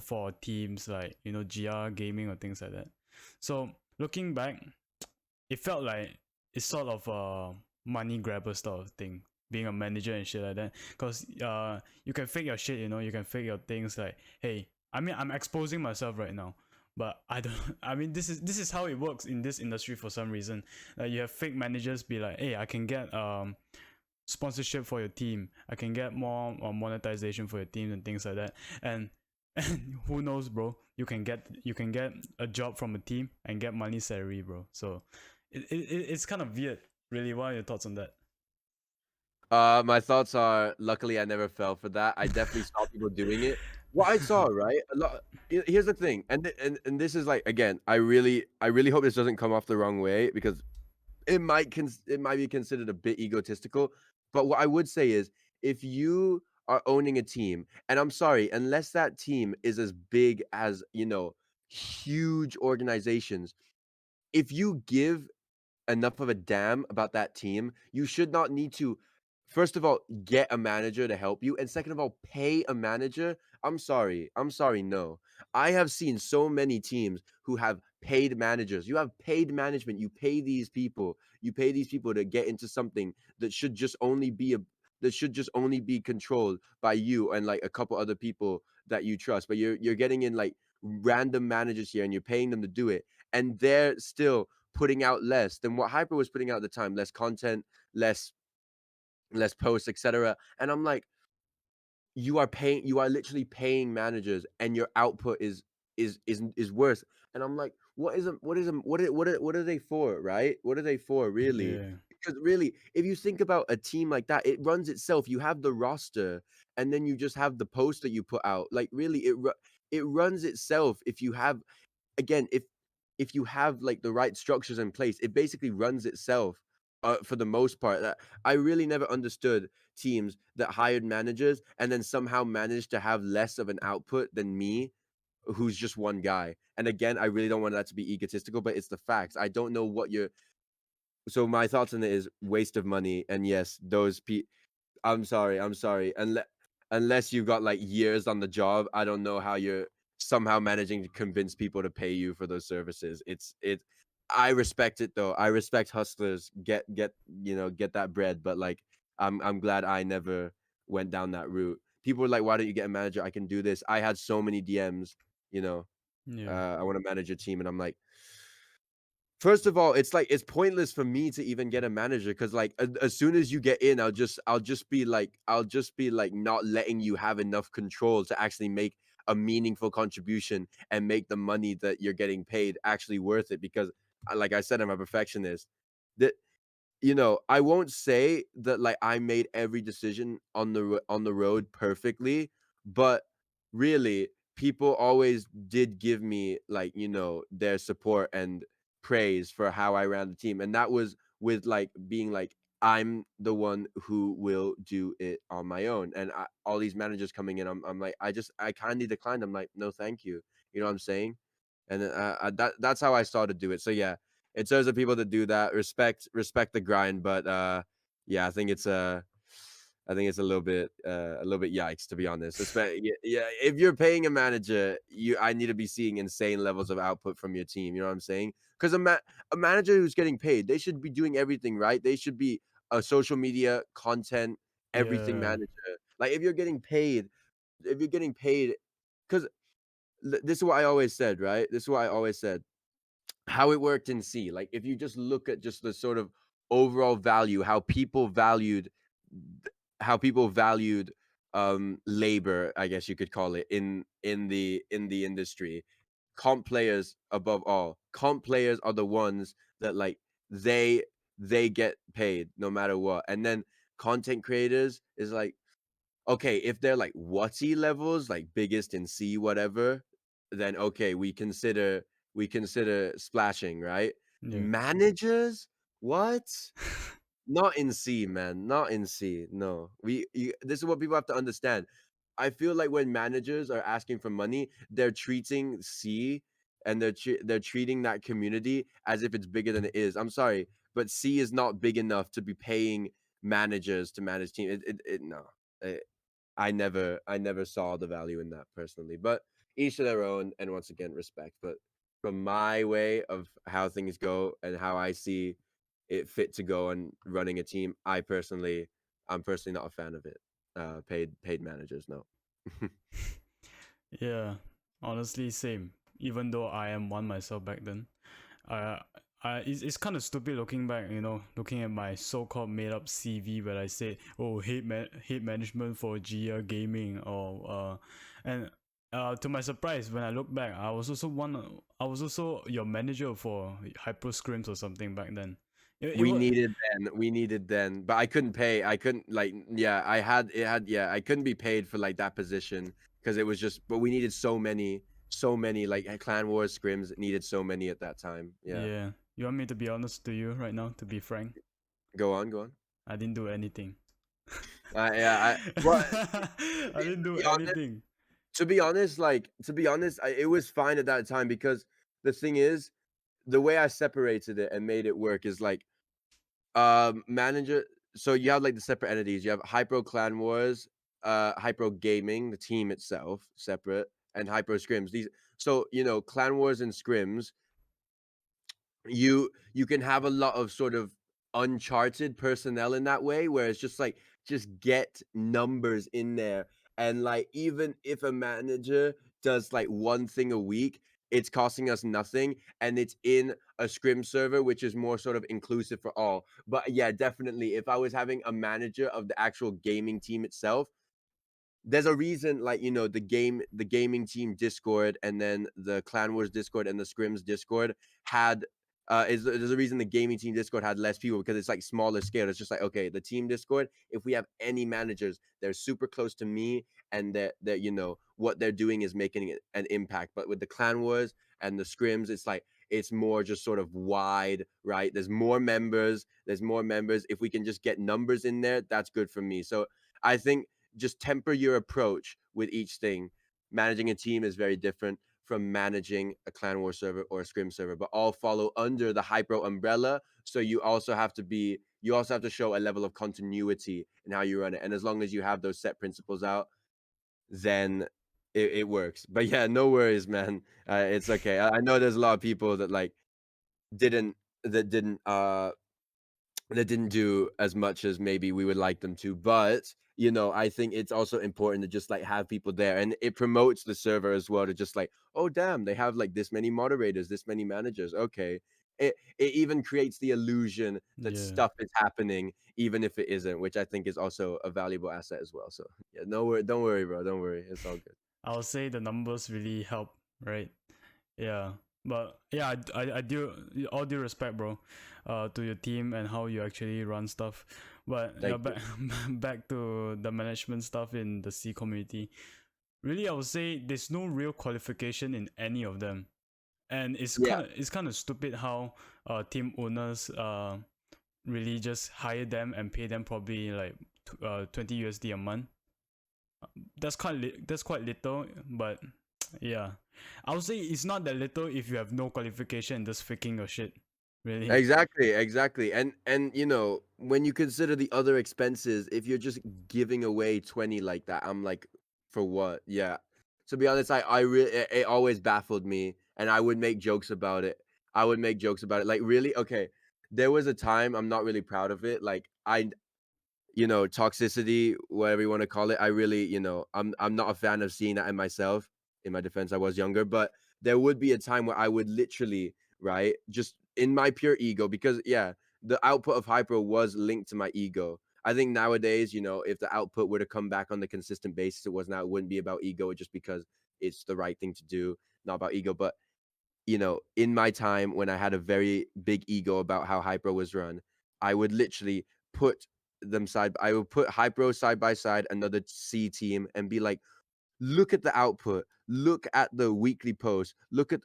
for teams like GR gaming or things like that. So looking back, it felt like it's sort of a money grabber style of thing, being a manager and shit like that. Cause you can fake your shit, you can fake your things like, hey, I mean, I'm exposing myself right now, but I don't. I mean, this is how it works in this industry for some reason. Like you have fake managers be like, hey, I can get sponsorship for your team. I can get more monetization for your team and things like that. And who knows, bro? You can get a job from a team and get money salary, bro. So it's kind of weird, really. What are your thoughts on that? My thoughts are, luckily I never fell for that. I definitely saw people doing it. What I saw, right? A lot. Here's the thing, and this is like, again, I really hope this doesn't come off the wrong way because it might be considered a bit egotistical. But what I would say is, if you are owning a team, and I'm sorry, unless that team is as big as huge organizations, if you give enough of a damn about that team, you should not need to, first of all, get a manager to help you, and second of all, pay a manager. I'm sorry. I'm sorry, no. I have seen so many teams who have paid managers. You have paid management. You pay these people to get into something that should just only be controlled by you and like a couple other people that you trust. But you're getting in like random managers here and you're paying them to do it. And they're still putting out less than what Hyper was putting out at the time, less content, less posts, etc. And I'm like, you are literally paying managers, and your output is worse. And I'm like, what are they for, right? What are they for, really? Yeah, Because really, if you think about a team like that, it runs itself. You have the roster, and then you just have the post that you put out. Like really, it runs itself if you have, again, if you have like the right structures in place, it basically runs itself. For the most part, that I really never understood teams that hired managers and then somehow managed to have less of an output than me, who's just one guy. And again, I really don't want that to be egotistical, but it's the facts. I don't know what you're. So my thoughts on it is waste of money. And yes, I'm sorry. Unless you've got like years on the job, I don't know how you're somehow managing to convince people to pay you for those services. I respect it though. I respect hustlers get that bread, but like I'm glad I never went down that route. People were like, "Why don't you get a manager? I can do this." I had so many DMs, you know, yeah, I want to manage a team, and I'm like, first of all, it's like it's pointless for me to even get a manager because like as soon as you get in, I'll just be like not letting you have enough control to actually make a meaningful contribution and make the money that you're getting paid actually worth it. Because like I said, I'm a perfectionist. That I won't say that like I made every decision on on the road perfectly, but really people always did give me like, their support and praise for how I ran the team. And that was with like being like, I'm the one who will do it on my own. And all these managers coming in, I'm like, I kindly declined. I'm like, no, thank you. You know what I'm saying? And then, that's how I started to do it. So yeah, in terms of people that do that, respect the grind, but yeah, I think it's a little bit yikes, to be honest. Yeah, if you're paying a manager, I need to be seeing insane levels of output from your team. You know what I'm saying? Because a manager who's getting paid, they should be doing everything right. They should be a social media content everything yeah, manager. Like if you're getting paid, because this is what I always said, right? This is what I always said, how it worked in C. Like if you just look at just the sort of overall value, how people valued labor, I guess you could call it, in the industry. Comp players above all. Comp players are the ones that like they they get paid no matter what. And then content creators is like, okay, if they're like Whatty levels, like biggest in C, whatever, then okay, we consider splashing, right? Yeah. Managers, what? Not in C, man. Not in C. No, this is what people have to understand. I feel like when managers are asking for money, they're treating C and they're treating that community as if it's bigger than it is. I'm sorry, but C is not big enough to be paying managers to manage team. No. Eh, I never saw the value in that personally. But each to their own, and once again, respect. But from my way of how things go and how I see it fit to go and running a team, I'm personally not a fan of it. Paid managers, no. Yeah, honestly, same. Even though I am one myself back then, I, it's kind of stupid looking back. Looking at my so-called made-up CV where I say, "Oh, hate management for Gia Gaming," and to my surprise, when I look back, I was also your manager for Hyper Scrims or something back then. It We was needed then, but I couldn't pay. I couldn't like yeah, I couldn't be paid for like that position because it was just but we needed so many like Clan Wars scrims needed so many at that time. Yeah. yeah. You want me to be honest to you right now? To be frank, Go on, go on. I didn't do anything. Yeah, well, I didn't to do be honest, anything. it was fine at that time because the thing is, the way I separated it and made it work is like manager. So you have like the separate entities. You have Hypro Clan Wars, Hypro Gaming, the team itself, separate, and Hypro Scrims. Clan Wars and Scrims, you can have a lot of sort of uncharted personnel in that way where it's just like just get numbers in there, and like even if a manager does like one thing a week, it's costing us nothing, and it's in a scrim server which is more sort of inclusive for all. But yeah, definitely if I was having a manager of the actual gaming team itself, there's a reason, like the gaming team Discord and then the Clan Wars Discord and the Scrims Discord had there's a reason the gaming team Discord had less people because it's like smaller scale. It's just like, okay, the team Discord, if we have any managers, they're super close to me, and that what they're doing is making an impact. But with the Clan Wars and the Scrims, it's like it's more just sort of wide, right? There's more members. If we can just get numbers in there, that's good for me. So I think just temper your approach with each thing. Managing a team is very different from managing a Clan War server or a Scrim server, but all follow under the Hypro umbrella. So you also have to show a level of continuity in how you run it. And as long as you have those set principles out, then it works. But yeah, no worries, man. It's okay. I know there's a lot of people that like didn't that didn't that didn't do as much as maybe we would like them to. But I think it's also important to just like have people there, and it promotes the server as well to just like, oh damn, they have like this many moderators, this many managers. Okay. It even creates the illusion that Yeah. stuff is happening even if it isn't, which I think is also a valuable asset as well. So yeah, no worry, don't worry, bro, don't worry, it's all good. I'll say the numbers really help, right? Yeah. But yeah, I do all due respect, bro, to your team and how you actually run stuff. But yeah, Thank you. back to the management stuff in the C community. Really, I would say there's no real qualification in any of them, and Yeah, it's kind of stupid how team owners really just hire them and pay them probably like 20 USD a month. That's quite little, but yeah, I would say it's not that little if you have no qualification and just faking your shit. Really. exactly. And when you consider the other expenses, if you're just giving away 20 like that, I'm like, for what? Yeah. To be honest, I really it always baffled me, and I would make jokes about it. Like, really? Okay. There was a time, I'm not really proud of it. Like toxicity, whatever you want to call it. I really, I'm not a fan of seeing that in myself. In my defense, I was younger, but there would be a time where I would literally, right, just in my pure ego, because yeah, the output of Hyper was linked to my ego. I think nowadays, if the output were to come back on the consistent basis, it wouldn't be about ego, just because it's the right thing to do, not about ego. But in my time when I had a very big ego about how Hypro was run, I would literally put I would put Hypro side by side another C team and be like, look at the output, look at the weekly posts,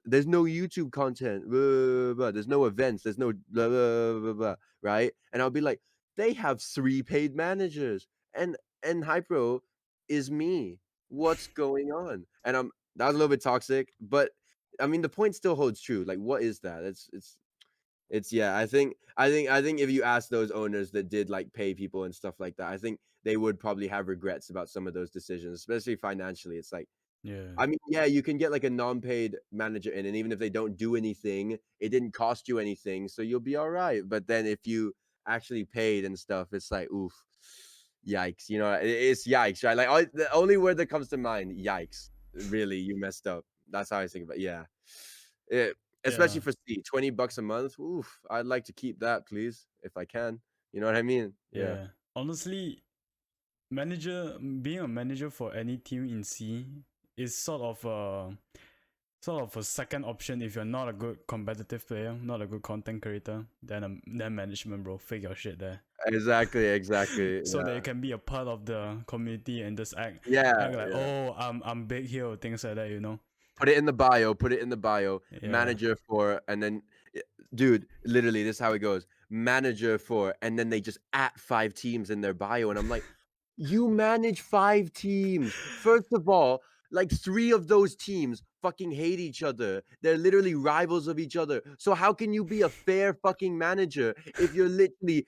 there's no YouTube content, blah, blah, blah, there's no events, there's no blah, blah, blah, blah, right? And I'll be like, they have 3 paid managers and Hypro is me. What's going on? And that was a little bit toxic, but I mean the point still holds true. Like, what is that? It's yeah, I think if you ask those owners that did like pay people and stuff like that, I think they would probably have regrets about some of those decisions, especially financially. It's like, Yeah. I mean, yeah, you can get like a non-paid manager in, and even if they don't do anything, it didn't cost you anything, so you'll be all right. But then if you actually paid and stuff, it's like, oof, yikes. It's yikes, right? Like the only word that comes to mind, yikes. Really, you messed up. That's how I think about it. Yeah. Especially Yeah. for C, $20 a month. Oof, I'd like to keep that, please, if I can. You know what I mean? Yeah. Yeah. Honestly, being a manager for any team in C is sort of a second option if you're not a good competitive player, not a good content creator. Then management, bro, fake your shit there, Exactly. so that Yeah. you can be a part of the community and just act Yeah. like, Yeah. oh, I'm big here, or things like that, you know. Put it in the bio. Put it in the bio. Yeah. Manager for, and then, dude, literally, this is how it goes. Manager for, and then they just at 5 teams in their bio, and I'm like, you manage 5 teams. First of all, like 3 of those teams fucking hate each other. They're literally rivals of each other. So how can you be a fair fucking manager if you're literally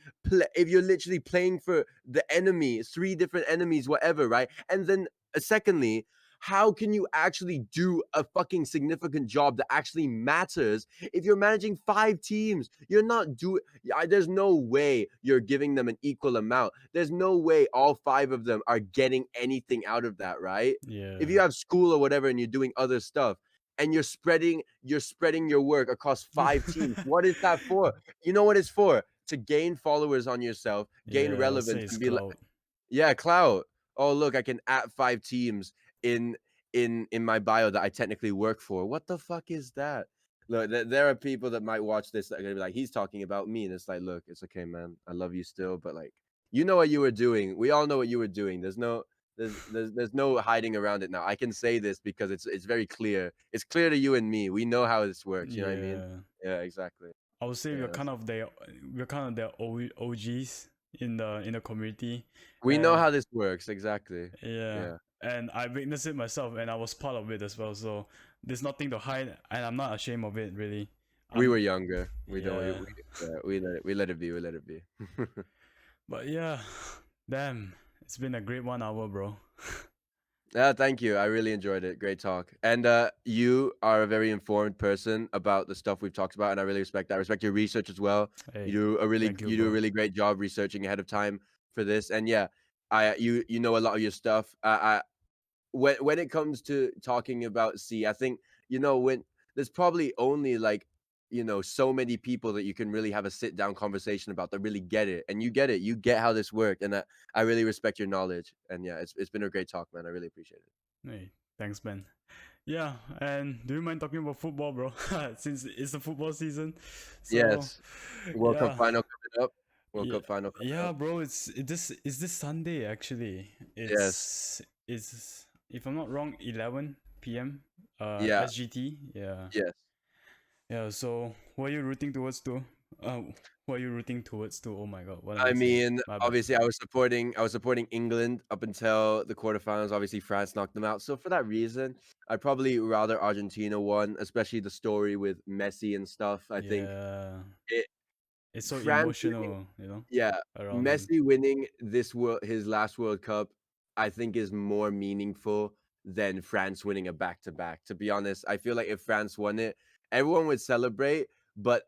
playing for the enemy, 3 different enemies, whatever, right? And then, secondly, how can you actually do a fucking significant job that actually matters if you're managing 5 teams? You're not doing. There's no way you're giving them an equal amount. There's no way all 5 of them are getting anything out of that, right? If you Yeah. have school or whatever and you're doing other stuff and you're spreading your work across 5 teams, what is that for? You know what it's for? To gain followers on yourself, gain Yeah, I'll say relevance, it's and be like, cloud. yeah, clout. Oh, look, I can at 5 teams in in my bio that I technically work for. What the fuck is that? Look, there are people that might watch this that are gonna be like, he's talking about me, and it's like, look, it's okay, man. I love you still, but like, you know what you were doing. We all know what you were doing. There's no hiding around it now. I can say this because it's very clear. It's clear to you and me. We know how this works. You know what I mean? Yeah. Yeah, exactly. I would say Yeah, we're kind of their OGs in the community, we know and how this works. Exactly. yeah, Yeah. and I witnessed it myself, and I was part of it as well. So there's nothing to hide, and I'm not ashamed of it, really. We I'm were younger. We don't. Yeah, We let it be. We let it be. but yeah, damn, it's been a great 1 hour, bro. Yeah, thank you. I really enjoyed it. Great talk. And you are a very informed person about the stuff we've talked about, and I really respect that. I respect your research as well. Hey, You do a really thank you, you do a bro. really great job researching ahead of time for this. And yeah, you know a lot of your stuff. When it comes to talking about C, I think when there's probably only like so many people that you can really have a sit down conversation about that really get it, and you get it, you get how this worked, and I really respect your knowledge. And yeah, it's been a great talk, man. I really appreciate it. Hey, thanks, man. Yeah, and do you mind talking about football, bro? Since it's the football season, so Yes, World Cup yeah. final coming up. World Yeah, Cup final coming yeah, up. bro. It's this Sunday actually. Yes, It's if I'm not wrong, 11 p.m. yeah, SGT. Yeah, yes. yeah. So what are you rooting towards to? What are you rooting towards to? Oh my god, what am I I saying? mean, My bad. obviously, I was supporting England up until the quarterfinals. Obviously, France knocked them out. So for that reason, I'd probably rather Argentina won, especially the story with Messi and stuff. I think Yeah, it it's so France winning, emotional, yeah, around him. Messi winning his last World Cup, I think is more meaningful than France winning a back to back. To be honest, I feel like if France won it, everyone would celebrate, but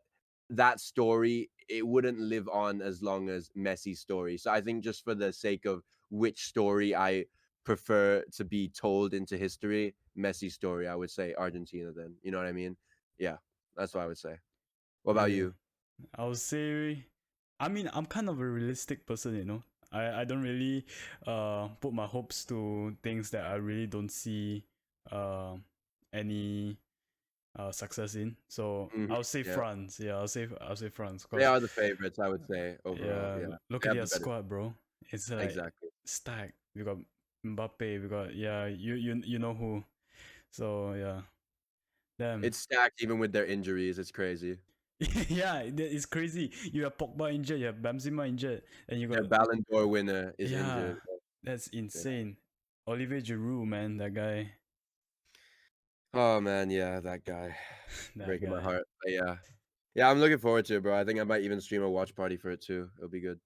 that story it wouldn't live on as long as Messi's story. So I think just for the sake of which story I prefer to be told into history, Messi's story, I would say Argentina then. You know what I mean? Yeah, that's what I would say. What about Yeah, you? I would say, I mean, I'm kind of a realistic person, you know. I don't really put my hopes to things that I really don't see uh any success in. So I'll say yeah. France. Yeah, I'll say France. 'Cause, They are the favorites, I would say, overall. yeah, Yeah, look they at have their the better- squad, bro. It's like exactly. stacked. We got Mbappe. We got you know who. So yeah, damn. It's stacked even with their injuries. It's crazy. Yeah, it's crazy. You have Pogba injured, you have Benzema injured, and you Their got Ballon d'Or winner is yeah, injured. that's insane. Olivier Giroud, man, that guy. Oh man, yeah, that guy. That Breaking my guy. heart. But yeah. Yeah, I'm looking forward to it, bro. I think I might even stream a watch party for it too. It'll be good.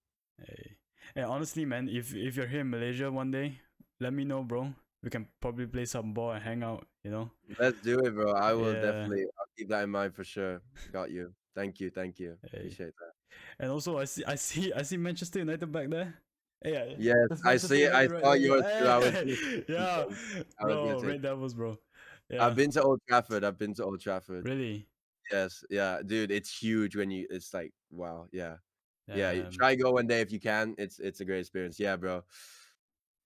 Hey. And honestly, man, if you're here in Malaysia one day, let me know, bro. We can probably play some ball and hang out, you know? Let's do it, bro. I will Yeah. definitely. I'll keep that in mind for sure. Got you. Thank you. Thank you. Hey. Appreciate that. And also, I see Manchester United back there. Yeah. Yes, that's I Manchester see. I United right saw there. yours too. I was. Hey, yeah, bro, Red Devils, bro. Yeah. I've been to Old Trafford. Really. Yes, yeah, dude. It's huge when you. It's like wow. Yeah, yeah. Damn. Try go one day if you can. It's a great experience. Yeah, bro.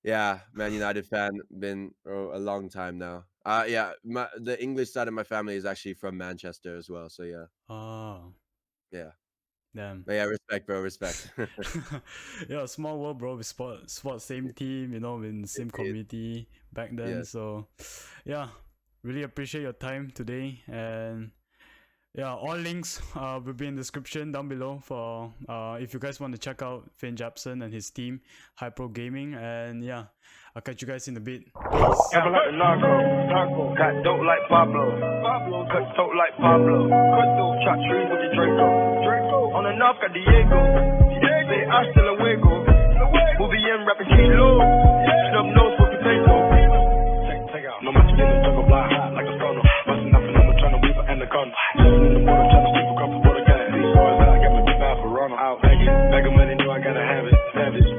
Yeah, Man United fan. Been a long time now. Yeah. The English side of my family is actually from Manchester as well. So yeah. Oh. Yeah. Damn. But yeah, respect, bro. Respect. Yeah, small world, bro. We sport same team, you know, in the same Indeed. community back then. Yes. So, yeah, really appreciate your time today. And yeah, all links will be in the description down below for if you guys want to check out Finn Japson and his team, Hypro Gaming. And yeah, I'll catch you guys in a bit. Peace. Ever like the narco, got dope like Pablo, cut dope like Pablo, chop trees with the Draco, on the knob got Diego, say hasta luego, movie and rapping kilo, snub nose for potato, take out, no matter in the jungle, fly high like a sono, busting up and I'm trying to weave an anaconda, jumping in the water, trying to sleep across the water, got these stars out, got my deep out for Ronald, out, bag of money, know I gotta have it, savage.